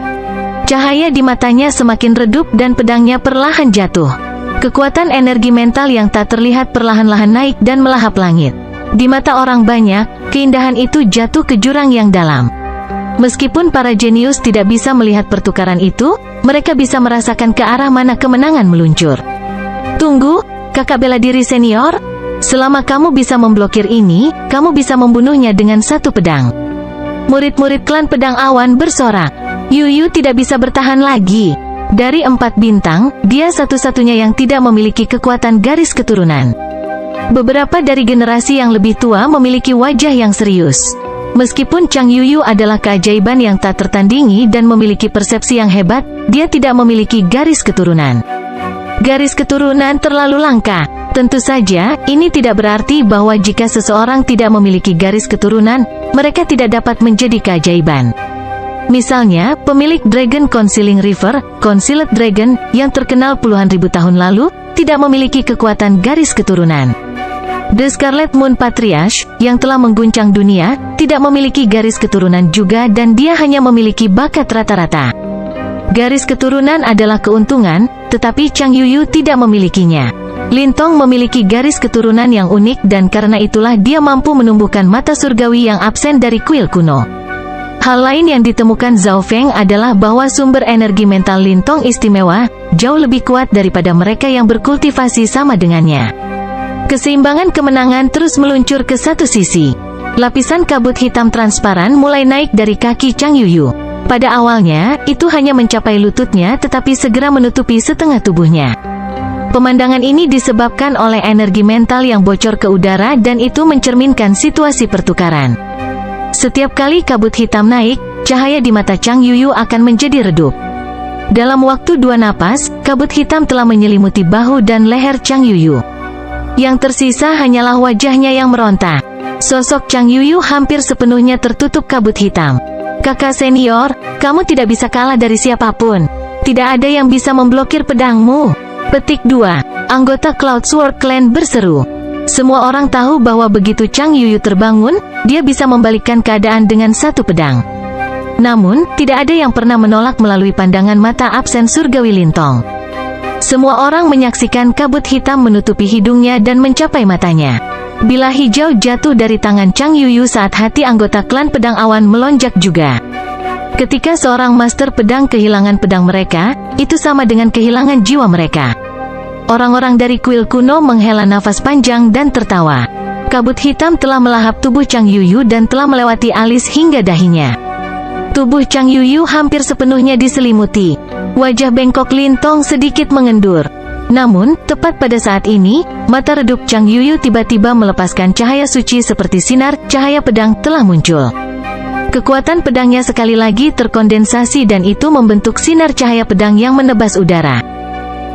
Cahaya di matanya semakin redup dan pedangnya perlahan jatuh. Kekuatan energi mental yang tak terlihat perlahan-lahan naik dan melahap langit. Di mata orang banyak, keindahan itu jatuh ke jurang yang dalam. Meskipun para jenius tidak bisa melihat pertukaran itu, mereka bisa merasakan ke arah mana kemenangan meluncur. Tunggu, kakak bela diri senior. Selama kamu bisa memblokir ini, kamu bisa membunuhnya dengan satu pedang. Murid-murid klan pedang awan bersorak. Yuyu tidak bisa bertahan lagi. Dari 4 bintang, dia satu-satunya yang tidak memiliki kekuatan garis keturunan. Beberapa dari generasi yang lebih tua memiliki wajah yang serius. Meskipun Chang Yuyu adalah keajaiban yang tak tertandingi dan memiliki persepsi yang hebat, dia tidak memiliki garis keturunan. Garis keturunan terlalu langka. Tentu saja, ini tidak berarti bahwa jika seseorang tidak memiliki garis keturunan, mereka tidak dapat menjadi keajaiban. Misalnya, pemilik Dragon Concealing River, Concealed Dragon, yang terkenal puluhan ribu tahun lalu, tidak memiliki kekuatan garis keturunan. The Scarlet Moon Patriarch, yang telah mengguncang dunia, tidak memiliki garis keturunan juga dan dia hanya memiliki bakat rata-rata. Garis keturunan adalah keuntungan, tetapi Chang Yuyu tidak memilikinya. Lintong memiliki garis keturunan yang unik dan karena itulah dia mampu menumbuhkan mata surgawi yang absen dari kuil kuno. Hal lain yang ditemukan Zhao Feng adalah bahwa sumber energi mental Lintong istimewa, jauh lebih kuat daripada mereka yang berkultivasi sama dengannya. Keseimbangan kemenangan terus meluncur ke satu sisi. Lapisan kabut hitam transparan mulai naik dari kaki Chang Yuyu. Pada awalnya, itu hanya mencapai lututnya tetapi segera menutupi setengah tubuhnya. Pemandangan ini disebabkan oleh energi mental yang bocor ke udara dan itu mencerminkan situasi pertukaran. Setiap kali kabut hitam naik, cahaya di mata Chang Yuyu akan menjadi redup. Dalam waktu 2 napas, kabut hitam telah menyelimuti bahu dan leher Chang Yuyu. Yang tersisa hanyalah wajahnya yang meronta. Sosok Chang Yuyu hampir sepenuhnya tertutup kabut hitam. Kakak senior, kamu tidak bisa kalah dari siapapun. Tidak ada yang bisa memblokir pedangmu. Petik 2. Anggota Cloud Sword Clan berseru. Semua orang tahu bahwa begitu Chang Yuyu terbangun, dia bisa membalikkan keadaan dengan satu pedang. Namun, tidak ada yang pernah menolak melalui pandangan mata absen surgawi Lintong. Semua orang menyaksikan kabut hitam menutupi hidungnya dan mencapai matanya. Bilah hijau jatuh dari tangan Chang Yuyu saat hati anggota klan pedang awan melonjak juga. Ketika seorang master pedang kehilangan pedang mereka, itu sama dengan kehilangan jiwa mereka. Orang-orang dari kuil kuno menghela nafas panjang dan tertawa. Kabut hitam telah melahap tubuh Chang Yuyu dan telah melewati alis hingga dahinya. Tubuh Chang Yuyu hampir sepenuhnya diselimuti. Wajah bengkok Lintong sedikit mengendur. Namun, tepat pada saat ini, mata redup Chang Yuyu tiba-tiba melepaskan cahaya suci seperti sinar, cahaya pedang telah muncul. Kekuatan pedangnya sekali lagi terkondensasi dan itu membentuk sinar cahaya pedang yang menebas udara.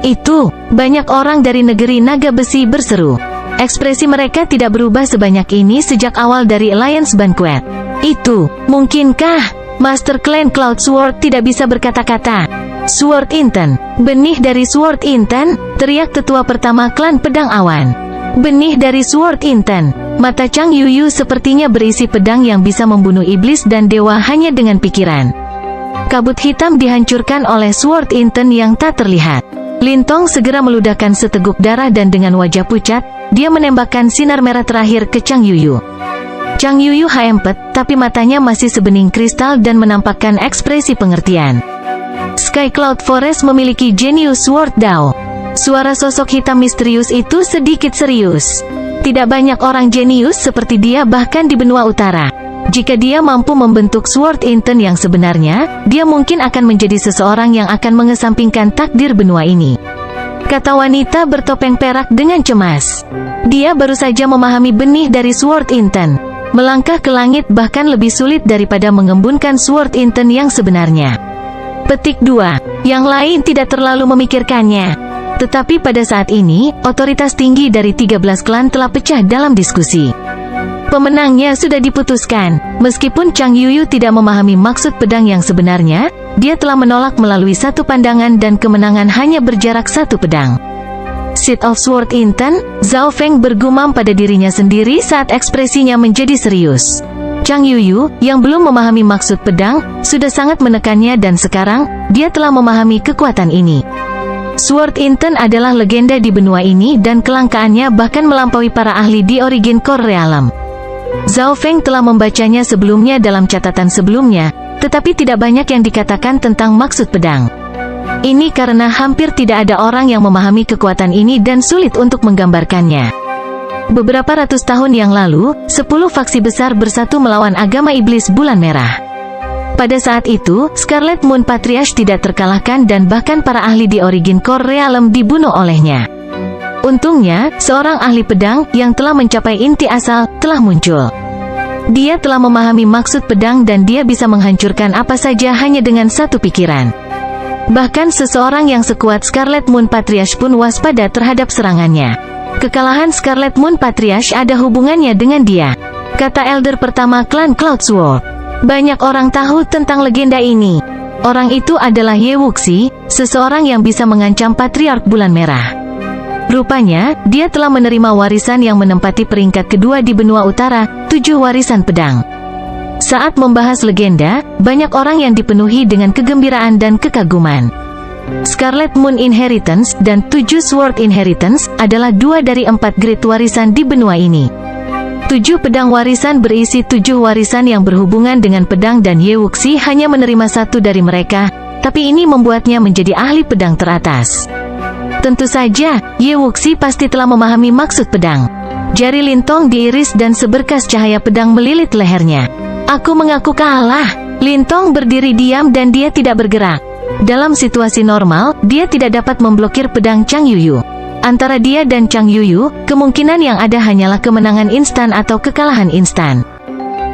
Itu, banyak orang dari negeri naga besi berseru. Ekspresi mereka tidak berubah sebanyak ini sejak awal dari Alliance Banquet. Itu, mungkinkah? Master Clan Cloud Sword tidak bisa berkata-kata. Sword Inten, benih dari Sword Inten, teriak tetua pertama klan pedang awan. Benih dari Sword Inten. Mata Chang Yuyu sepertinya berisi pedang yang bisa membunuh iblis dan dewa hanya dengan pikiran. Kabut hitam dihancurkan oleh Sword Inten yang tak terlihat. Lintong segera meludahkan seteguk darah dan dengan wajah pucat, dia menembakkan sinar merah terakhir ke Chang Yuyu. Chang Yuyu haempet, tapi matanya masih sebening kristal dan menampakkan ekspresi pengertian. Sky Cloud Forest memiliki jenius Sword Dao. Suara sosok hitam misterius itu sedikit serius. Tidak banyak orang jenius seperti dia bahkan di benua utara. Jika dia mampu membentuk Sword Inten yang sebenarnya, dia mungkin akan menjadi seseorang yang akan mengesampingkan takdir benua ini. Kata wanita bertopeng perak dengan cemas. Dia baru saja memahami benih dari Sword Inten. Melangkah ke langit bahkan lebih sulit daripada mengembunkan Sword Inten yang sebenarnya. Petik 2. Yang lain tidak terlalu memikirkannya. Tetapi pada saat ini, otoritas tinggi dari 13 klan telah pecah dalam diskusi. Pemenangnya sudah diputuskan. Meskipun Chang Yuyu tidak memahami maksud pedang yang sebenarnya, dia telah menolak melalui satu pandangan dan kemenangan hanya berjarak satu pedang. Seed of Sword Inten, Zhao Feng bergumam pada dirinya sendiri saat ekspresinya menjadi serius. Chang Yuyu, yang belum memahami maksud pedang, sudah sangat menekannya dan sekarang, dia telah memahami kekuatan ini. Sword Inten adalah legenda di benua ini dan kelangkaannya bahkan melampaui para ahli di Origin Core Realm. Zhao Feng telah membacanya sebelumnya dalam catatan sebelumnya, tetapi tidak banyak yang dikatakan tentang maksud pedang. Ini karena hampir tidak ada orang yang memahami kekuatan ini dan sulit untuk menggambarkannya. Beberapa ratus tahun yang lalu, 10 faksi besar bersatu melawan agama iblis Bulan Merah. Pada saat itu, Scarlet Moon Patriarch tidak terkalahkan dan bahkan para ahli di Origin Core Realm dibunuh olehnya. Untungnya, seorang ahli pedang yang telah mencapai inti asal telah muncul. Dia telah memahami maksud pedang dan dia bisa menghancurkan apa saja hanya dengan satu pikiran. Bahkan seseorang yang sekuat Scarlet Moon Patriarch pun waspada terhadap serangannya. Kekalahan Scarlet Moon Patriarch ada hubungannya dengan dia, kata elder pertama klan Cloud Sword. Banyak orang tahu tentang legenda ini. Orang itu adalah Ye Wuxi, seseorang yang bisa mengancam Patriarch Bulan Merah. Rupanya, dia telah menerima warisan yang menempati peringkat kedua di benua utara, 7 warisan pedang. Saat membahas legenda, banyak orang yang dipenuhi dengan kegembiraan dan kekaguman. Scarlet Moon Inheritance dan 7 Sword Inheritance adalah 2 dari 4 grade warisan di benua ini. 7 pedang warisan berisi 7 warisan yang berhubungan dengan pedang dan Ye Wuxi hanya menerima 1 dari mereka, tapi ini membuatnya menjadi ahli pedang teratas. Tentu saja, Ye Wuxi pasti telah memahami maksud pedang. Jari Lintong diiris dan seberkas cahaya pedang melilit lehernya. Aku mengaku kalah. Lintong berdiri diam dan dia tidak bergerak. Dalam situasi normal, dia tidak dapat memblokir pedang Chang Yuyu. Antara dia dan Chang Yuyu, kemungkinan yang ada hanyalah kemenangan instan atau kekalahan instan.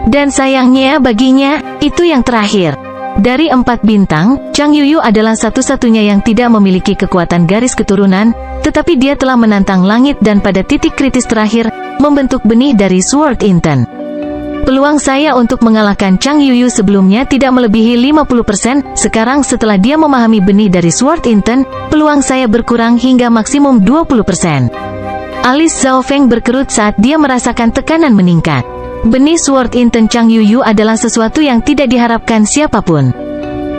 Dan sayangnya baginya, itu yang terakhir. Dari 4 bintang, Chang Yuyu adalah satu-satunya yang tidak memiliki kekuatan garis keturunan, tetapi dia telah menantang langit dan pada titik kritis terakhir, membentuk benih dari Sword Intent. Peluang saya untuk mengalahkan Chang Yuyu sebelumnya tidak melebihi 50%, sekarang setelah dia memahami benih dari Sword Intent, peluang saya berkurang hingga maksimum 20%. Alis Zhao Feng berkerut saat dia merasakan tekanan meningkat. Benih Sword Intent Chang Yuyu adalah sesuatu yang tidak diharapkan siapapun.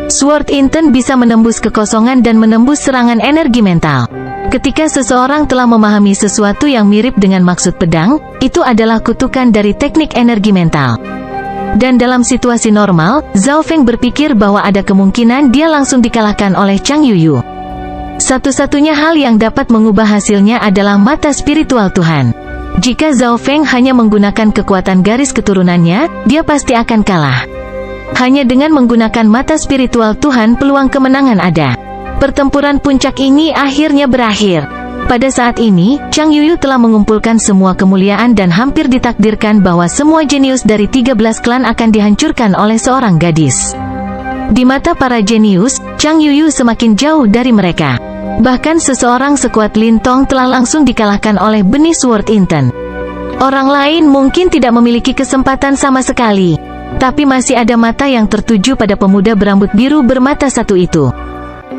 Sword Intent bisa menembus kekosongan dan menembus serangan energi mental. Ketika seseorang telah memahami sesuatu yang mirip dengan maksud pedang, itu adalah kutukan dari teknik energi mental. Dan dalam situasi normal, Zhao Feng berpikir bahwa ada kemungkinan dia langsung dikalahkan oleh Chang Yuyu. Satu-satunya hal yang dapat mengubah hasilnya adalah mata spiritual Tuhan. Jika Zhao Feng hanya menggunakan kekuatan garis keturunannya, dia pasti akan kalah. Hanya dengan menggunakan mata spiritual Tuhan peluang kemenangan ada. Pertempuran puncak ini akhirnya berakhir. Pada saat ini, Chang Yuyu telah mengumpulkan semua kemuliaan dan hampir ditakdirkan bahwa semua jenius dari 13 klan akan dihancurkan oleh seorang gadis. Di mata para jenius, Chang Yuyu semakin jauh dari mereka. Bahkan seseorang sekuat Lintong telah langsung dikalahkan oleh benih Sword Intent. Orang lain mungkin tidak memiliki kesempatan sama sekali. Tapi masih ada mata yang tertuju pada pemuda berambut biru bermata satu itu.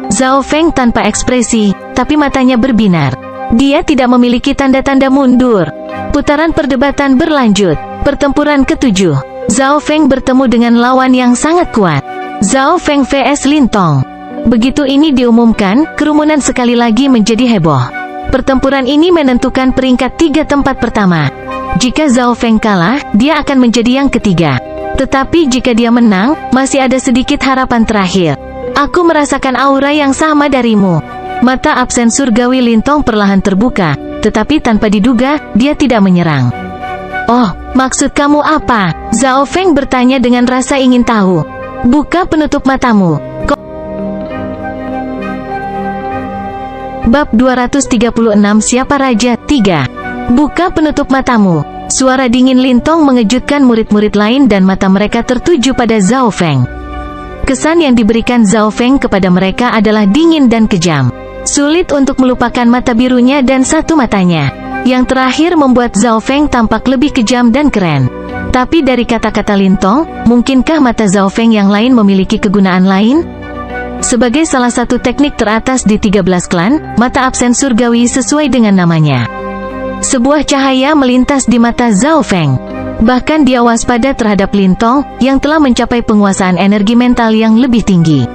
Zhao Feng tanpa ekspresi, tapi matanya berbinar. Dia tidak memiliki tanda-tanda mundur. Putaran perdebatan berlanjut. Pertempuran ke-7. Zhao Feng bertemu dengan lawan yang sangat kuat. Zhao Feng vs Lintong. Begitu ini diumumkan, kerumunan sekali lagi menjadi heboh. Pertempuran ini menentukan peringkat 3 tempat pertama. Jika Zhao Feng kalah, dia akan menjadi yang ketiga. Tetapi jika dia menang, masih ada sedikit harapan terakhir. Aku merasakan aura yang sama darimu. Mata absen surgawi Lintong perlahan terbuka, tetapi tanpa diduga, dia tidak menyerang. Oh, maksud kamu apa? Zhao Feng bertanya dengan rasa ingin tahu. Buka penutup matamu. Bab 236 Siapa Raja? 3. Buka penutup matamu. Suara dingin Lintong mengejutkan murid-murid lain dan mata mereka tertuju pada Zhao Feng. Kesan yang diberikan Zhao Feng kepada mereka adalah dingin dan kejam. Sulit untuk melupakan mata birunya dan satu matanya. Yang terakhir membuat Zhao Feng tampak lebih kejam dan keren. Tapi dari kata-kata Lintong, mungkinkah mata Zhao Feng yang lain memiliki kegunaan lain? Sebagai salah satu teknik teratas di 13 klan, mata absen surgawi sesuai dengan namanya. Sebuah cahaya melintas di mata Zhao Feng. Bahkan dia waspada terhadap Lintong, yang telah mencapai penguasaan energi mental yang lebih tinggi.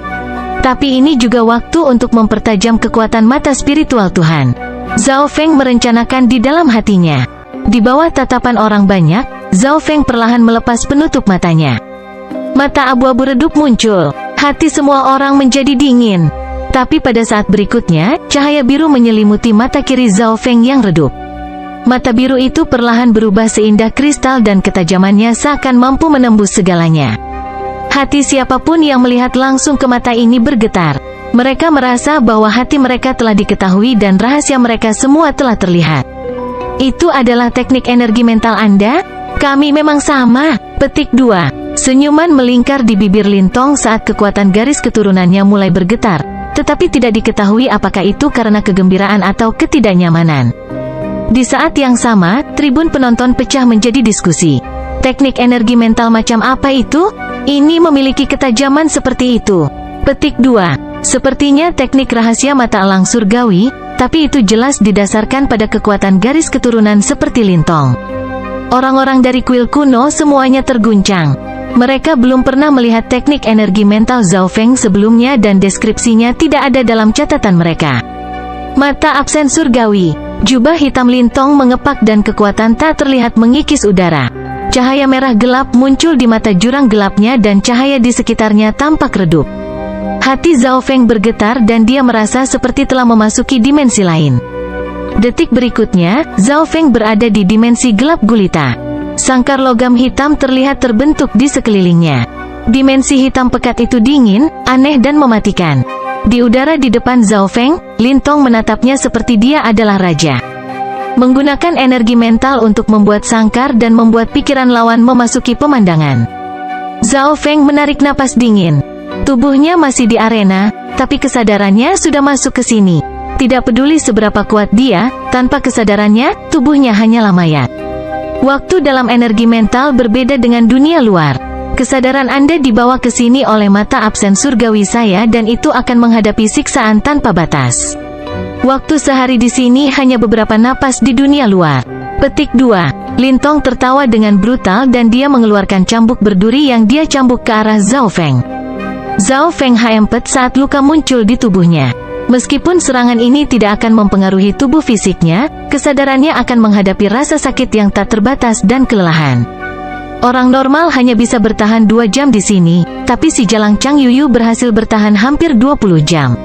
Tapi ini juga waktu untuk mempertajam kekuatan mata spiritual Tuhan. Zhao Feng merencanakan di dalam hatinya. Di bawah tatapan orang banyak, Zhao Feng perlahan melepas penutup matanya. Mata abu-abu redup muncul. Hati semua orang menjadi dingin. Tapi pada saat berikutnya, cahaya biru menyelimuti mata kiri Zhao Feng yang redup. Mata biru itu perlahan berubah seindah kristal dan ketajamannya seakan mampu menembus segalanya. Hati siapapun yang melihat langsung ke mata ini bergetar. Mereka merasa bahwa hati mereka telah diketahui dan rahasia mereka semua telah terlihat. Itu adalah teknik energi mental Anda? Kami memang sama. Petik 2. Senyuman melingkar di bibir Lintong saat kekuatan garis keturunannya mulai bergetar, tetapi tidak diketahui apakah itu karena kegembiraan atau ketidaknyamanan. Di saat yang sama, tribun penonton pecah menjadi diskusi. Teknik energi mental macam apa itu? Ini memiliki ketajaman seperti itu. Petik 2. Sepertinya teknik rahasia mata elang surgawi, tapi itu jelas didasarkan pada kekuatan garis keturunan seperti Lintong. Orang-orang dari kuil kuno semuanya terguncang. Mereka belum pernah melihat teknik energi mental Zhao Feng sebelumnya dan deskripsinya tidak ada dalam catatan mereka. Mata absen surgawi. Jubah hitam Lintong mengepak dan kekuatan tak terlihat mengikis udara. Cahaya merah gelap muncul di mata jurang gelapnya dan cahaya di sekitarnya tampak redup. Hati Zhao Feng bergetar dan dia merasa seperti telah memasuki dimensi lain. Detik berikutnya, Zhao Feng berada di dimensi gelap gulita. Sangkar logam hitam terlihat terbentuk di sekelilingnya. Dimensi hitam pekat itu dingin, aneh dan mematikan. Di udara di depan Zhao Feng, Lintong menatapnya seperti dia adalah raja. Menggunakan energi mental untuk membuat sangkar dan membuat pikiran lawan memasuki pemandangan. Zhao Feng menarik napas dingin. Tubuhnya masih di arena, tapi kesadarannya sudah masuk ke sini. Tidak peduli seberapa kuat dia, tanpa kesadarannya, tubuhnya hanyalah mayat. Waktu dalam energi mental berbeda dengan dunia luar. Kesadaran Anda dibawa ke sini oleh mata absen surgawi saya dan itu akan menghadapi siksaan tanpa batas. Waktu sehari di sini hanya beberapa napas di dunia luar. Petik 2. Lintong tertawa dengan brutal dan dia mengeluarkan cambuk berduri yang dia cambuk ke arah Zhao Feng. Zhao Feng hempet saat luka muncul di tubuhnya. Meskipun serangan ini tidak akan mempengaruhi tubuh fisiknya, kesadarannya akan menghadapi rasa sakit yang tak terbatas dan kelelahan. Orang normal hanya bisa bertahan 2 jam di sini, tapi si Jalang Chang Yuyu berhasil bertahan hampir 20 jam.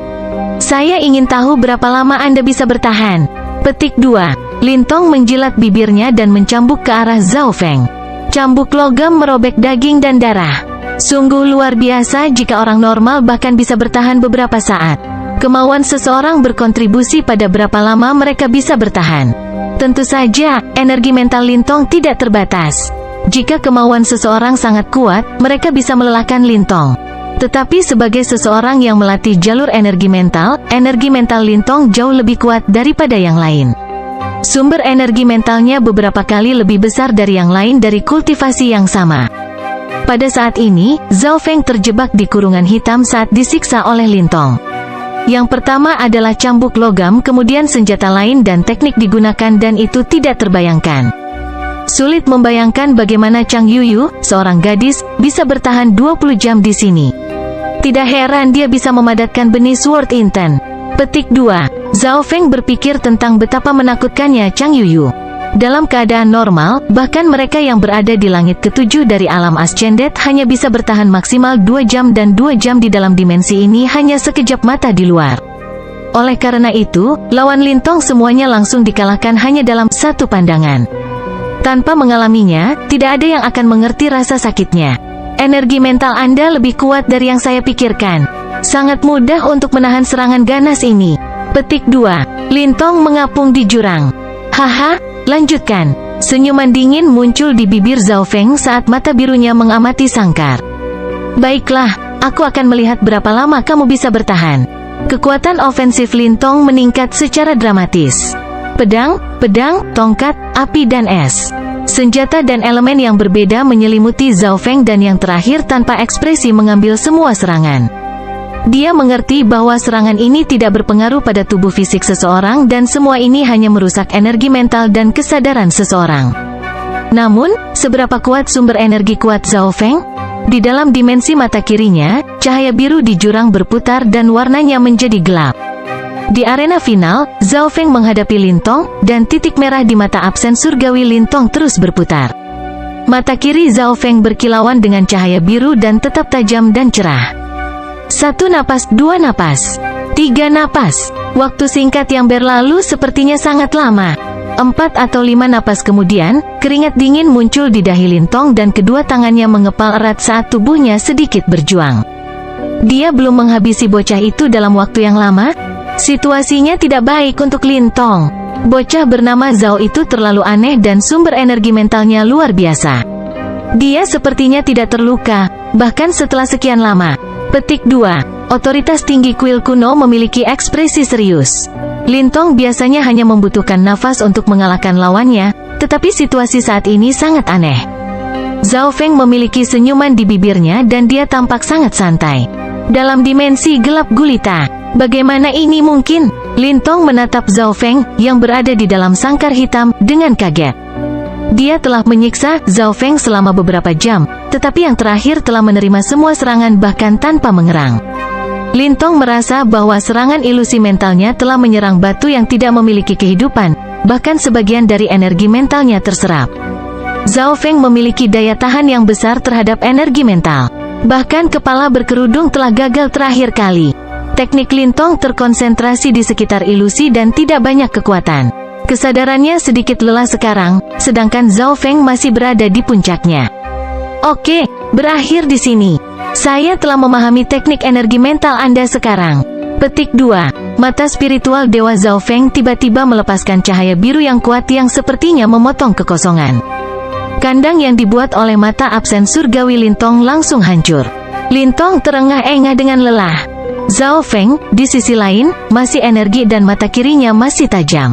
Saya ingin tahu berapa lama Anda bisa bertahan. Petik 2. Lintong menjilat bibirnya dan mencambuk ke arah Zhao Feng. Cambuk logam merobek daging dan darah. Sungguh luar biasa jika orang normal bahkan bisa bertahan beberapa saat. Kemauan seseorang berkontribusi pada berapa lama mereka bisa bertahan. Tentu saja, energi mental Lintong tidak terbatas. Jika kemauan seseorang sangat kuat, mereka bisa melelahkan Lintong. Tetapi sebagai seseorang yang melatih jalur energi mental Lintong jauh lebih kuat daripada yang lain. Sumber energi mentalnya beberapa kali lebih besar dari yang lain dari kultivasi yang sama. Pada saat ini, Zhao Feng terjebak di kurungan hitam saat disiksa oleh Lintong. Yang pertama adalah cambuk logam, kemudian senjata lain dan teknik digunakan dan itu tidak terbayangkan. Sulit membayangkan bagaimana Chang Yuyu, seorang gadis, bisa bertahan 20 jam di sini. Tidak heran dia bisa memadatkan benih Sword Inten. Petik 2. Zhao Feng berpikir tentang betapa menakutkannya Chang Yuyu. Dalam keadaan normal, bahkan mereka yang berada di langit ketujuh dari alam Ascended hanya bisa bertahan maksimal 2 jam dan 2 jam di dalam dimensi ini hanya sekejap mata di luar. Oleh karena itu, lawan Lintong semuanya langsung dikalahkan hanya dalam satu pandangan. Tanpa mengalaminya, tidak ada yang akan mengerti rasa sakitnya. Energi mental Anda lebih kuat dari yang saya pikirkan. Sangat mudah untuk menahan serangan ganas ini. Petik 2. Lintong mengapung di jurang. Haha, lanjutkan. Senyuman dingin muncul di bibir Zhao Feng saat mata birunya mengamati sangkar. Baiklah, aku akan melihat berapa lama kamu bisa bertahan. Kekuatan ofensif Lintong meningkat secara dramatis. Pedang, tongkat, api dan es. Senjata dan elemen yang berbeda menyelimuti Zhao Feng dan yang terakhir tanpa ekspresi mengambil semua serangan. Dia mengerti bahwa serangan ini tidak berpengaruh pada tubuh fisik seseorang dan semua ini hanya merusak energi mental dan kesadaran seseorang. Namun, seberapa kuat sumber energi kuat Zhao Feng? Di dalam dimensi mata kirinya, cahaya biru di jurang berputar dan warnanya menjadi gelap. Di arena final, Zhao Feng menghadapi Lintong, dan titik merah di mata absen surgawi Lintong terus berputar. Mata kiri Zhao Feng berkilauan dengan cahaya biru dan tetap tajam dan cerah. 1 napas, 2 napas, 3 napas. Waktu singkat yang berlalu sepertinya sangat lama. 4 atau 5 napas kemudian, keringat dingin muncul di dahi Lintong dan kedua tangannya mengepal erat saat tubuhnya sedikit berjuang. Dia belum menghabisi bocah itu dalam waktu yang lama. Situasinya tidak baik untuk Lintong. Bocah bernama Zhao itu terlalu aneh dan sumber energi mentalnya luar biasa. Dia sepertinya tidak terluka, bahkan setelah sekian lama. Petik 2. Otoritas tinggi kuil kuno memiliki ekspresi serius. Lintong biasanya hanya membutuhkan nafas untuk mengalahkan lawannya, tetapi situasi saat ini sangat aneh. Zhao Feng memiliki senyuman di bibirnya dan dia tampak sangat santai. Dalam dimensi gelap gulita, bagaimana ini mungkin? Lintong menatap Zhao Feng yang berada di dalam sangkar hitam dengan kaget. Dia telah menyiksa Zhao Feng selama beberapa jam, tetapi yang terakhir telah menerima semua serangan bahkan tanpa mengerang. Lintong merasa bahwa serangan ilusi mentalnya telah menyerang batu yang tidak memiliki kehidupan, bahkan sebagian dari energi mentalnya terserap. Zhao Feng memiliki daya tahan yang besar terhadap energi mental. Bahkan kepala berkerudung telah gagal terakhir kali. Teknik Lintong terkonsentrasi di sekitar ilusi dan tidak banyak kekuatan. Kesadarannya sedikit lelah sekarang, sedangkan Zhao Feng masih berada di puncaknya. Oke, berakhir di sini. Saya telah memahami teknik energi mental Anda sekarang. Petik 2. Mata spiritual Dewa Zhao Feng tiba-tiba melepaskan cahaya biru yang kuat yang sepertinya memotong kekosongan. Kandang yang dibuat oleh mata absen surgawi Lintong langsung hancur. Lintong terengah-engah dengan lelah. Zhao Feng, di sisi lain, masih energi dan mata kirinya masih tajam.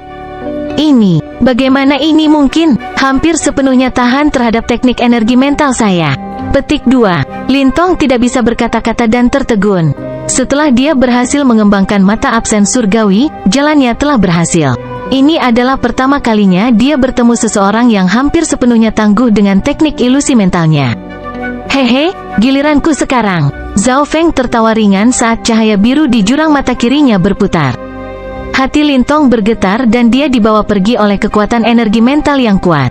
Ini, bagaimana ini mungkin? Hampir sepenuhnya tahan terhadap teknik energi mental saya. Petik 2. Lintong tidak bisa berkata-kata dan tertegun. Setelah dia berhasil mengembangkan mata absen surgawi, jalannya telah berhasil. Ini adalah pertama kalinya dia bertemu seseorang yang hampir sepenuhnya tangguh dengan teknik ilusi mentalnya. Hehe, giliranku sekarang. Zhao Feng tertawa ringan saat cahaya biru di jurang mata kirinya berputar. Hati Lintong bergetar dan dia dibawa pergi oleh kekuatan energi mental yang kuat.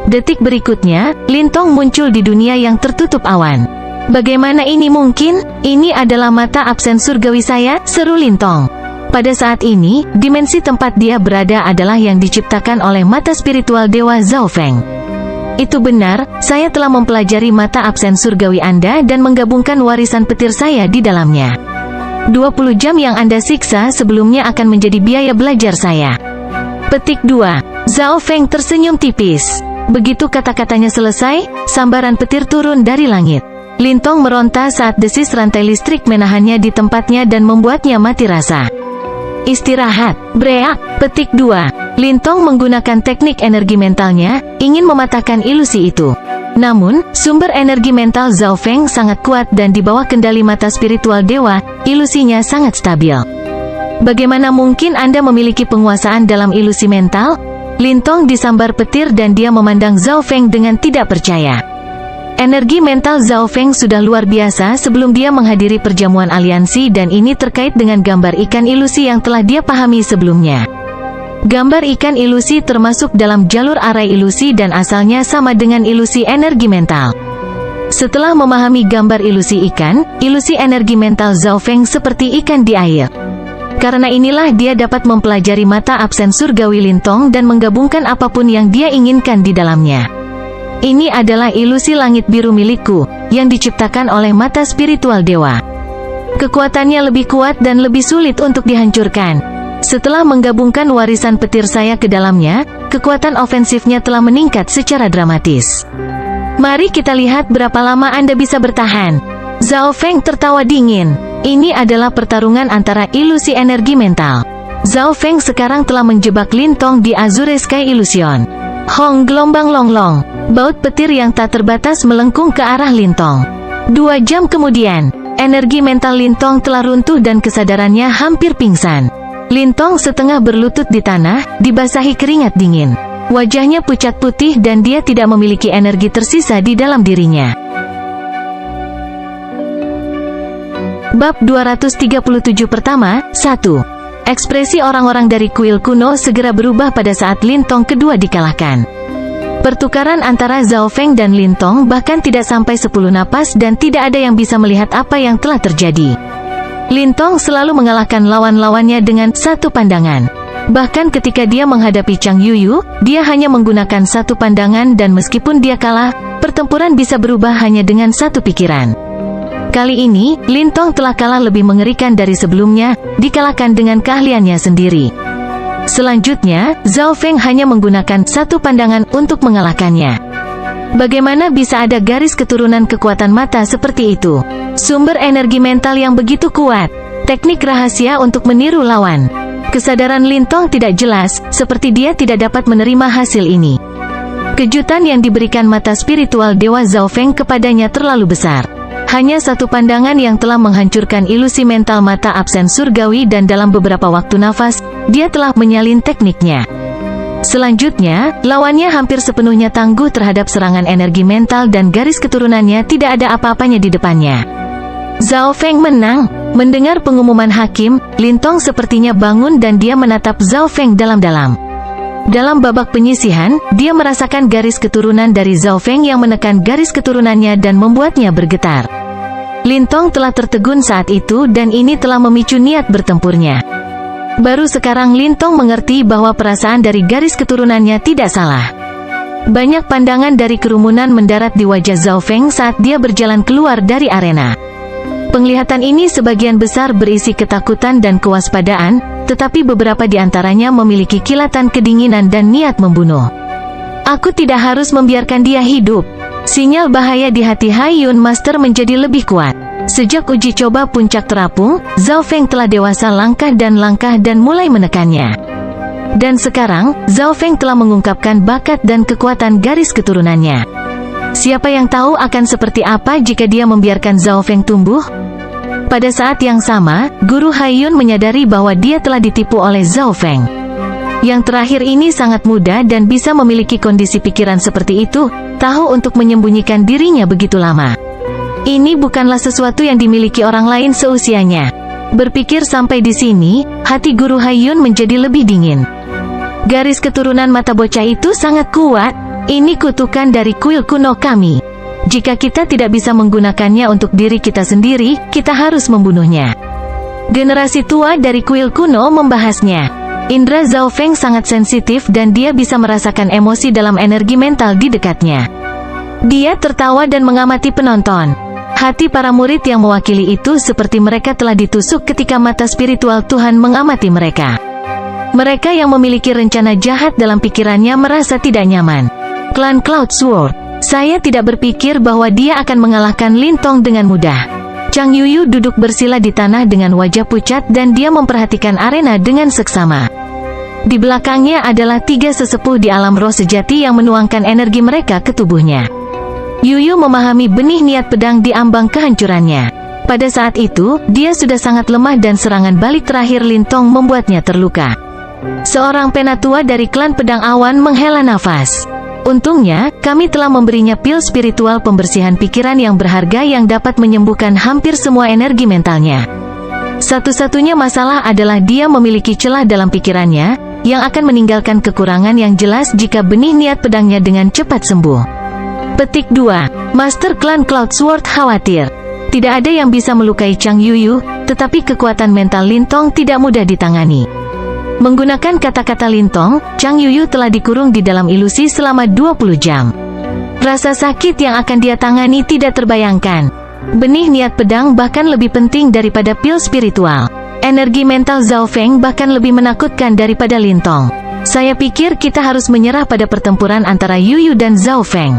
Detik berikutnya, Lintong muncul di dunia yang tertutup awan. Bagaimana ini mungkin? Ini adalah mata absen surgawi saya, seru Lintong. Pada saat ini, dimensi tempat dia berada adalah yang diciptakan oleh mata spiritual Dewa Zhao Feng. Itu benar, saya telah mempelajari mata absen surgawi Anda dan menggabungkan warisan petir saya di dalamnya. 20 jam yang Anda siksa sebelumnya akan menjadi biaya belajar saya. Petik 2. Zhao Feng tersenyum tipis. Begitu kata-katanya selesai, sambaran petir turun dari langit. Lintong meronta saat desis rantai listrik menahannya di tempatnya dan membuatnya mati rasa. Istirahat, break. Petik 2. Lintong menggunakan teknik energi mentalnya, ingin mematahkan ilusi itu. Namun, sumber energi mental Zhao Feng sangat kuat dan di bawah kendali mata spiritual dewa, ilusinya sangat stabil. Bagaimana mungkin Anda memiliki penguasaan dalam ilusi mental? Lintong disambar petir dan dia memandang Zhao Feng dengan tidak percaya. Energi mental Zhao Feng sudah luar biasa sebelum dia menghadiri perjamuan aliansi dan ini terkait dengan gambar ikan ilusi yang telah dia pahami sebelumnya. Gambar ikan ilusi termasuk dalam jalur arai ilusi dan asalnya sama dengan ilusi energi mental. Setelah memahami gambar ilusi ikan, ilusi energi mental Zhao Feng seperti ikan di air. Karena inilah dia dapat mempelajari mata absen surgawi Lintong dan menggabungkan apapun yang dia inginkan di dalamnya. Ini adalah ilusi langit biru milikku, yang diciptakan oleh mata spiritual dewa. Kekuatannya lebih kuat dan lebih sulit untuk dihancurkan. Setelah menggabungkan warisan petir saya ke dalamnya, kekuatan ofensifnya telah meningkat secara dramatis. Mari kita lihat berapa lama Anda bisa bertahan. Zhao Feng tertawa dingin. Ini adalah pertarungan antara ilusi energi mental. Zhao Feng sekarang telah menjebak Lintong di Azure Sky Illusion. Hong gelombang longlong. Baut petir yang tak terbatas melengkung ke arah Lintong. 2 jam kemudian, energi mental Lintong telah runtuh dan kesadarannya hampir pingsan. Lintong setengah berlutut di tanah, dibasahi keringat dingin. Wajahnya pucat putih dan dia tidak memiliki energi tersisa di dalam dirinya. Bab 237 pertama, 1. Ekspresi orang-orang dari kuil kuno segera berubah pada saat Lintong kedua dikalahkan. Pertukaran antara Zhao Feng dan Lin Tong bahkan tidak sampai 10 napas dan tidak ada yang bisa melihat apa yang telah terjadi. Lin Tong selalu mengalahkan lawan-lawannya dengan satu pandangan. Bahkan ketika dia menghadapi Chang Yuyu, dia hanya menggunakan satu pandangan dan meskipun dia kalah, pertempuran bisa berubah hanya dengan satu pikiran. Kali ini, Lin Tong telah kalah lebih mengerikan dari sebelumnya, dikalahkan dengan keahliannya sendiri. Selanjutnya, Zhao Feng hanya menggunakan satu pandangan untuk mengalahkannya. Bagaimana bisa ada garis keturunan kekuatan mata seperti itu? Sumber energi mental yang begitu kuat. Teknik rahasia untuk meniru lawan. Kesadaran Lin Tong tidak jelas, seperti dia tidak dapat menerima hasil ini. Kejutan yang diberikan mata spiritual Dewa Zhao Feng kepadanya terlalu besar. Hanya satu pandangan yang telah menghancurkan ilusi mental mata absen surgawi dan dalam beberapa waktu nafas, dia telah menyalin tekniknya. Selanjutnya, lawannya hampir sepenuhnya tangguh terhadap serangan energi mental dan garis keturunannya tidak ada apa-apanya di depannya. Zhao Feng menang. Mendengar pengumuman hakim, Lin Tong sepertinya bangun dan dia menatap Zhao Feng dalam-dalam. Dalam babak penyisihan, dia merasakan garis keturunan dari Zhao Feng yang menekan garis keturunannya dan membuatnya bergetar. Lin Tong telah tertegun saat itu dan ini telah memicu niat bertempurnya. Baru sekarang Lin Tong mengerti bahwa perasaan dari garis keturunannya tidak salah. Banyak pandangan dari kerumunan mendarat di wajah Zhao Feng saat dia berjalan keluar dari arena. Penglihatan ini sebagian besar berisi ketakutan dan kewaspadaan, tetapi beberapa di antaranya memiliki kilatan kedinginan dan niat membunuh. Aku tidak harus membiarkan dia hidup. Sinyal bahaya di hati Haiyun Master menjadi lebih kuat. Sejak uji coba puncak terapung, Zhao Feng telah dewasa langkah dan mulai menekannya. Dan sekarang, Zhao Feng telah mengungkapkan bakat dan kekuatan garis keturunannya. Siapa yang tahu akan seperti apa jika dia membiarkan Zhao Feng tumbuh? Pada saat yang sama, Guru Haiyun menyadari bahwa dia telah ditipu oleh Zhao Feng. Yang terakhir ini sangat muda dan bisa memiliki kondisi pikiran seperti itu, tahu untuk menyembunyikan dirinya begitu lama. Ini bukanlah sesuatu yang dimiliki orang lain seusianya. Berpikir sampai di sini, hati Guru Haiyun menjadi lebih dingin. Garis keturunan mata bocah itu sangat kuat. Ini kutukan dari kuil kuno kami. Jika kita tidak bisa menggunakannya untuk diri kita sendiri, kita harus membunuhnya. Generasi tua dari kuil kuno membahasnya. Indra Zhao Feng sangat sensitif dan dia bisa merasakan emosi dalam energi mental di dekatnya. Dia tertawa dan mengamati penonton. Hati para murid yang mewakili itu seperti mereka telah ditusuk ketika mata spiritual Tuhan mengamati mereka. Mereka yang memiliki rencana jahat dalam pikirannya merasa tidak nyaman. Klan Cloud Sword. Saya tidak berpikir bahwa dia akan mengalahkan Lin Tong dengan mudah. Chang Yuyu duduk bersila di tanah dengan wajah pucat dan dia memperhatikan arena dengan seksama. Di belakangnya adalah 3 sesepuh di alam roh sejati yang menuangkan energi mereka ke tubuhnya. Yuyu memahami benih niat pedang di ambang kehancurannya. Pada saat itu, dia sudah sangat lemah dan serangan balik terakhir Lin Tong membuatnya terluka. Seorang penatua dari klan pedang awan menghela nafas. Untungnya, kami telah memberinya pil spiritual pembersihan pikiran yang berharga yang dapat menyembuhkan hampir semua energi mentalnya. Satu-satunya masalah adalah dia memiliki celah dalam pikirannya, yang akan meninggalkan kekurangan yang jelas jika benih niat pedangnya dengan cepat sembuh. Petik 2. Master Klan Cloud Sword khawatir. Tidak ada yang bisa melukai Chang Yuyu, tetapi kekuatan mental Lin Tong tidak mudah ditangani. Menggunakan kata-kata Lin Tong, Chang Yuyu telah dikurung di dalam ilusi selama 20 jam. Rasa sakit yang akan dia tangani tidak terbayangkan. Benih niat pedang bahkan lebih penting daripada pil spiritual. Energi mental Zhao Feng bahkan lebih menakutkan daripada Lin Tong. Saya pikir kita harus menyerah pada pertempuran antara Yuyu dan Zhao Feng.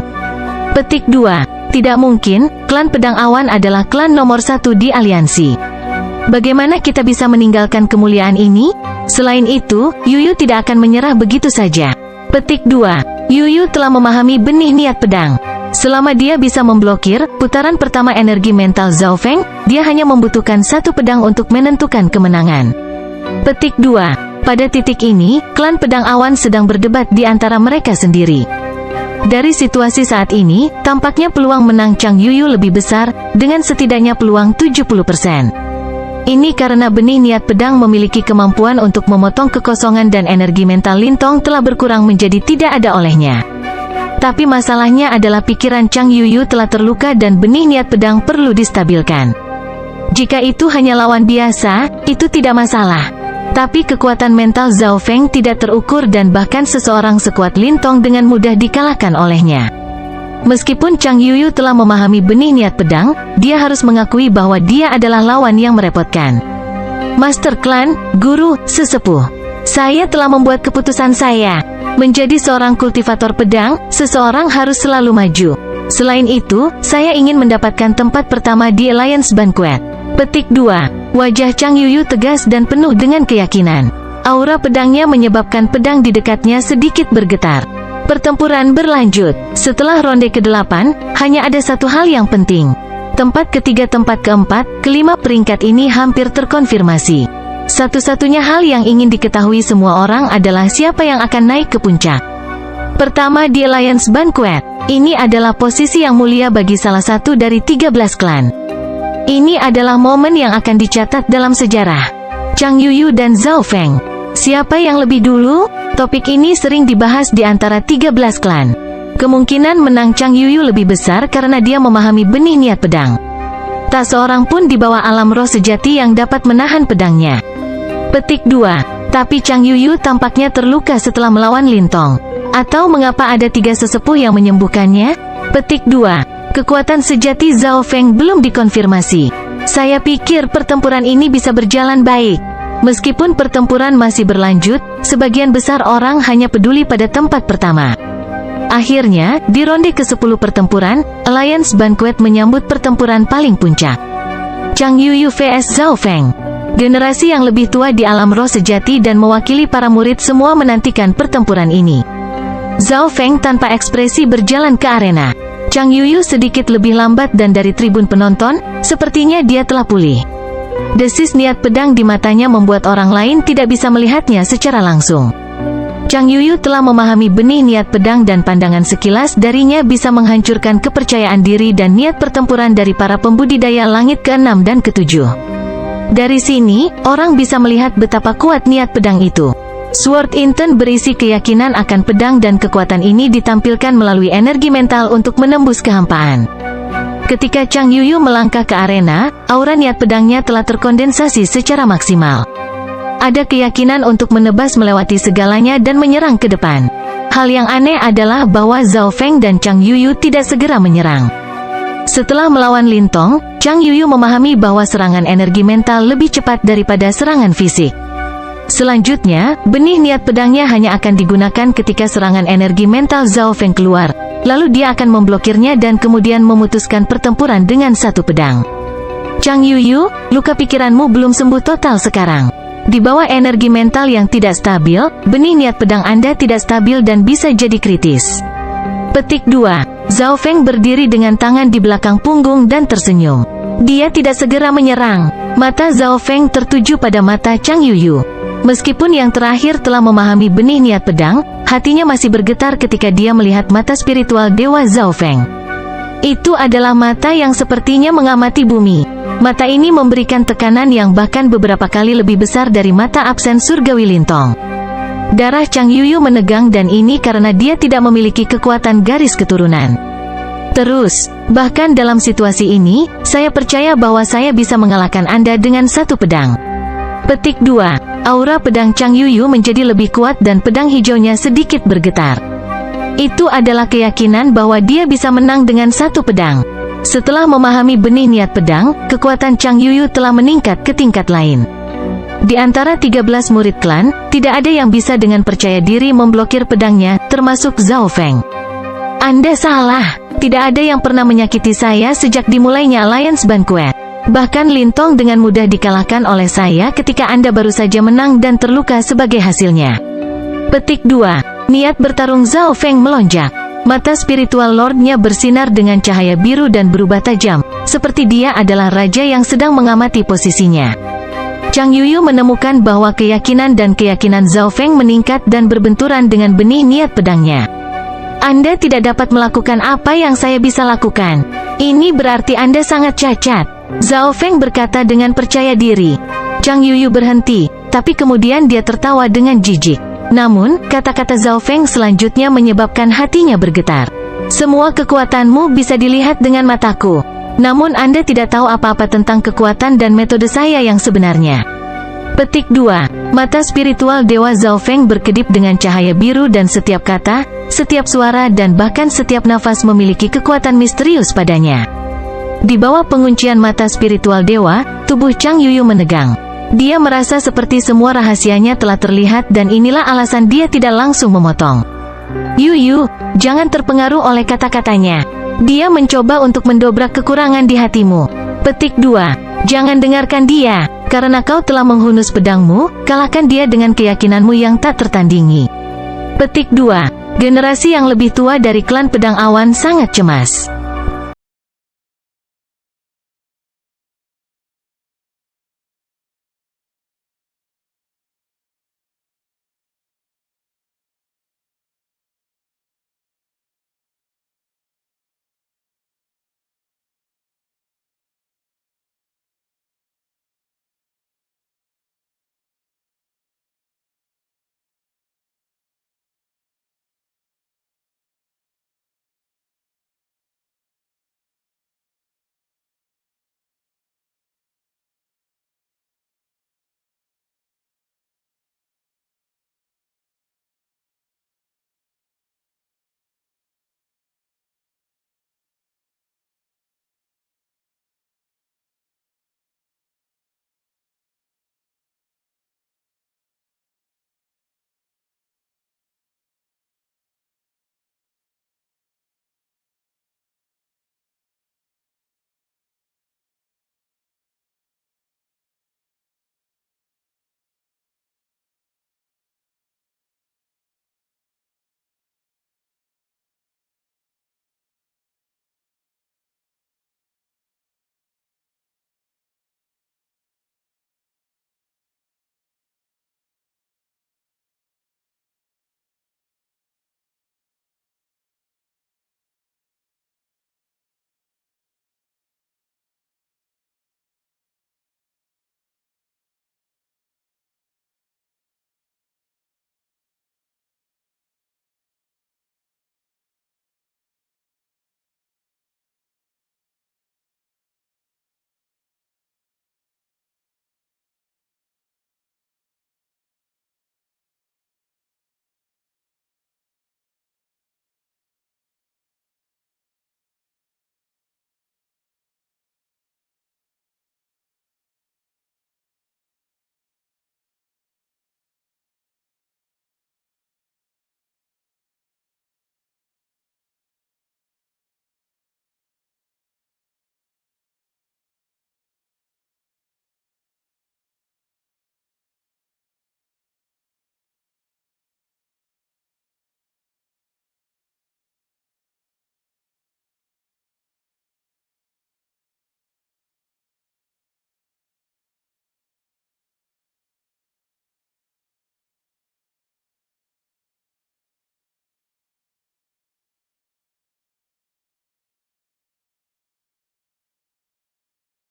Petik 2. Tidak mungkin, klan pedang awan adalah klan nomor 1 di aliansi. Bagaimana kita bisa meninggalkan kemuliaan ini? Selain itu, Yuyu tidak akan menyerah begitu saja. Petik 2. Yuyu telah memahami benih niat pedang. Selama dia bisa memblokir putaran pertama energi mental Zhao Feng, dia hanya membutuhkan satu pedang untuk menentukan kemenangan. Petik 2. Pada titik ini, klan pedang awan sedang berdebat di antara mereka sendiri. Dari situasi saat ini, tampaknya peluang menang Chang Yuyu lebih besar, dengan setidaknya peluang 70%. Ini karena benih niat pedang memiliki kemampuan untuk memotong kekosongan dan energi mental Lin Tong telah berkurang menjadi tidak ada olehnya. Tapi masalahnya adalah pikiran Chang Yuyu telah terluka dan benih niat pedang perlu distabilkan. Jika itu hanya lawan biasa, itu tidak masalah. Tapi kekuatan mental Zhao Feng tidak terukur dan bahkan seseorang sekuat Lin Tong dengan mudah dikalahkan olehnya. Meskipun Chang Yuyu telah memahami benih niat pedang, dia harus mengakui bahwa dia adalah lawan yang merepotkan. Master Klan, Guru, Sesepuh. Saya telah membuat keputusan saya. Menjadi seorang kultivator pedang, seseorang harus selalu maju. Selain itu, saya ingin mendapatkan tempat pertama di Alliance Banquet. Petik 2. Wajah Chang Yuyu tegas dan penuh dengan keyakinan. Aura pedangnya menyebabkan pedang di dekatnya sedikit bergetar. Pertempuran berlanjut. Setelah ronde ke-8, hanya ada satu hal yang penting. Tempat ketiga, tempat keempat, kelima peringkat ini hampir terkonfirmasi. Satu-satunya hal yang ingin diketahui semua orang adalah siapa yang akan naik ke puncak. Pertama di Alliance Banquet. Ini adalah posisi yang mulia bagi salah satu dari 13 klan. Ini adalah momen yang akan dicatat dalam sejarah. Chang Yuyu dan Zhao Feng. Siapa yang lebih dulu? Topik ini sering dibahas di antara 13 klan. Kemungkinan menang Chang Yuyu lebih besar karena dia memahami benih niat pedang. Tak seorang pun di bawah alam roh sejati yang dapat menahan pedangnya. Petik 2. Tapi Chang Yuyu tampaknya terluka setelah melawan Lin Tong. Atau mengapa ada 3 sesepuh yang menyembuhkannya? Petik 2. Kekuatan sejati Zhao Feng belum dikonfirmasi. Saya pikir pertempuran ini bisa berjalan baik. Meskipun pertempuran masih berlanjut, sebagian besar orang hanya peduli pada tempat pertama. Akhirnya, di ronde ke-10 pertempuran, Alliance Banquet menyambut pertempuran paling puncak. Chang Yuyu vs Zhao Feng. Generasi yang lebih tua di alam roh sejati dan mewakili para murid semua menantikan pertempuran ini. Zhao Feng tanpa ekspresi berjalan ke arena. Chang Yuyu sedikit lebih lambat dan dari tribun penonton, sepertinya dia telah pulih. Desis niat pedang di matanya membuat orang lain tidak bisa melihatnya secara langsung. Chang Yuyu telah memahami benih niat pedang dan pandangan sekilas darinya bisa menghancurkan kepercayaan diri dan niat pertempuran dari para pembudidaya langit ke-6 dan ke-7. Dari sini, orang bisa melihat betapa kuat niat pedang itu. Sword Inten berisi keyakinan akan pedang dan kekuatan ini ditampilkan melalui energi mental untuk menembus kehampaan. Ketika Chang Yuyu melangkah ke arena, aura niat pedangnya telah terkondensasi secara maksimal. Ada keyakinan untuk menebas melewati segalanya dan menyerang ke depan. Hal yang aneh adalah bahwa Zhao Feng dan Chang Yuyu tidak segera menyerang. Setelah melawan Lin Tong, Chang Yuyu memahami bahwa serangan energi mental lebih cepat daripada serangan fisik. Selanjutnya, benih niat pedangnya hanya akan digunakan ketika serangan energi mental Zhao Feng keluar. Lalu dia akan memblokirnya dan kemudian memutuskan pertempuran dengan satu pedang. Chang Yuyu, luka pikiranmu belum sembuh total sekarang. Di bawah energi mental yang tidak stabil, benih niat pedang Anda tidak stabil dan bisa jadi kritis. Petik 2. Zhao Feng berdiri dengan tangan di belakang punggung dan tersenyum. Dia tidak segera menyerang. Mata Zhao Feng tertuju pada mata Chang Yuyu. Meskipun yang terakhir telah memahami benih niat pedang, hatinya masih bergetar ketika dia melihat mata spiritual Dewa Zhao Feng. Itu adalah mata yang sepertinya mengamati bumi. Mata ini memberikan tekanan yang bahkan beberapa kali lebih besar dari mata absen surgawi Lin Tong. Darah Chang Yuyu menegang dan ini karena dia tidak memiliki kekuatan garis keturunan. Terus, bahkan dalam situasi ini, saya percaya bahwa saya bisa mengalahkan Anda dengan satu pedang. Petik 2. Aura pedang Chang Yuyu menjadi lebih kuat dan pedang hijaunya sedikit bergetar. Itu adalah keyakinan bahwa dia bisa menang dengan satu pedang. Setelah memahami benih niat pedang, kekuatan Chang Yuyu telah meningkat ke tingkat lain. Di antara 13 murid klan, tidak ada yang bisa dengan percaya diri memblokir pedangnya, termasuk Zhao Feng. Anda salah. Tidak ada yang pernah menyakiti saya sejak dimulainya Alliance Banquet. Bahkan Lin Tong dengan mudah dikalahkan oleh saya ketika Anda baru saja menang dan terluka sebagai hasilnya. Petik 2. Niat bertarung Zhao Feng melonjak. Mata spiritual Lord-nya bersinar dengan cahaya biru dan berubah tajam, seperti dia adalah raja yang sedang mengamati posisinya. Chang Yuyu menemukan bahwa keyakinan Zhao Feng meningkat dan berbenturan dengan benih niat pedangnya. Anda tidak dapat melakukan apa yang saya bisa lakukan. Ini berarti Anda sangat cacat. Zhao Feng berkata dengan percaya diri. Chang Yuyu berhenti, tapi kemudian dia tertawa dengan jijik. Namun, kata-kata Zhao Feng selanjutnya menyebabkan hatinya bergetar. Semua kekuatanmu bisa dilihat dengan mataku. Namun Anda tidak tahu apa-apa tentang kekuatan dan metode saya yang sebenarnya. Petik 2. Mata spiritual Dewa Zhao Feng berkedip dengan cahaya biru dan setiap kata, setiap suara dan bahkan setiap nafas memiliki kekuatan misterius padanya. Di bawah penguncian mata spiritual Dewa, tubuh Chang Yuyu menegang. Dia merasa seperti semua rahasianya telah terlihat dan inilah alasan dia tidak langsung memotong. Yuyu, jangan terpengaruh oleh kata-katanya. Dia mencoba untuk mendobrak kekurangan di hatimu. Petik 2. Jangan dengarkan dia. Karena kau telah menghunus pedangmu, kalahkan dia dengan keyakinanmu yang tak tertandingi. Petik 2. Generasi yang lebih tua dari klan Pedang Awan sangat cemas.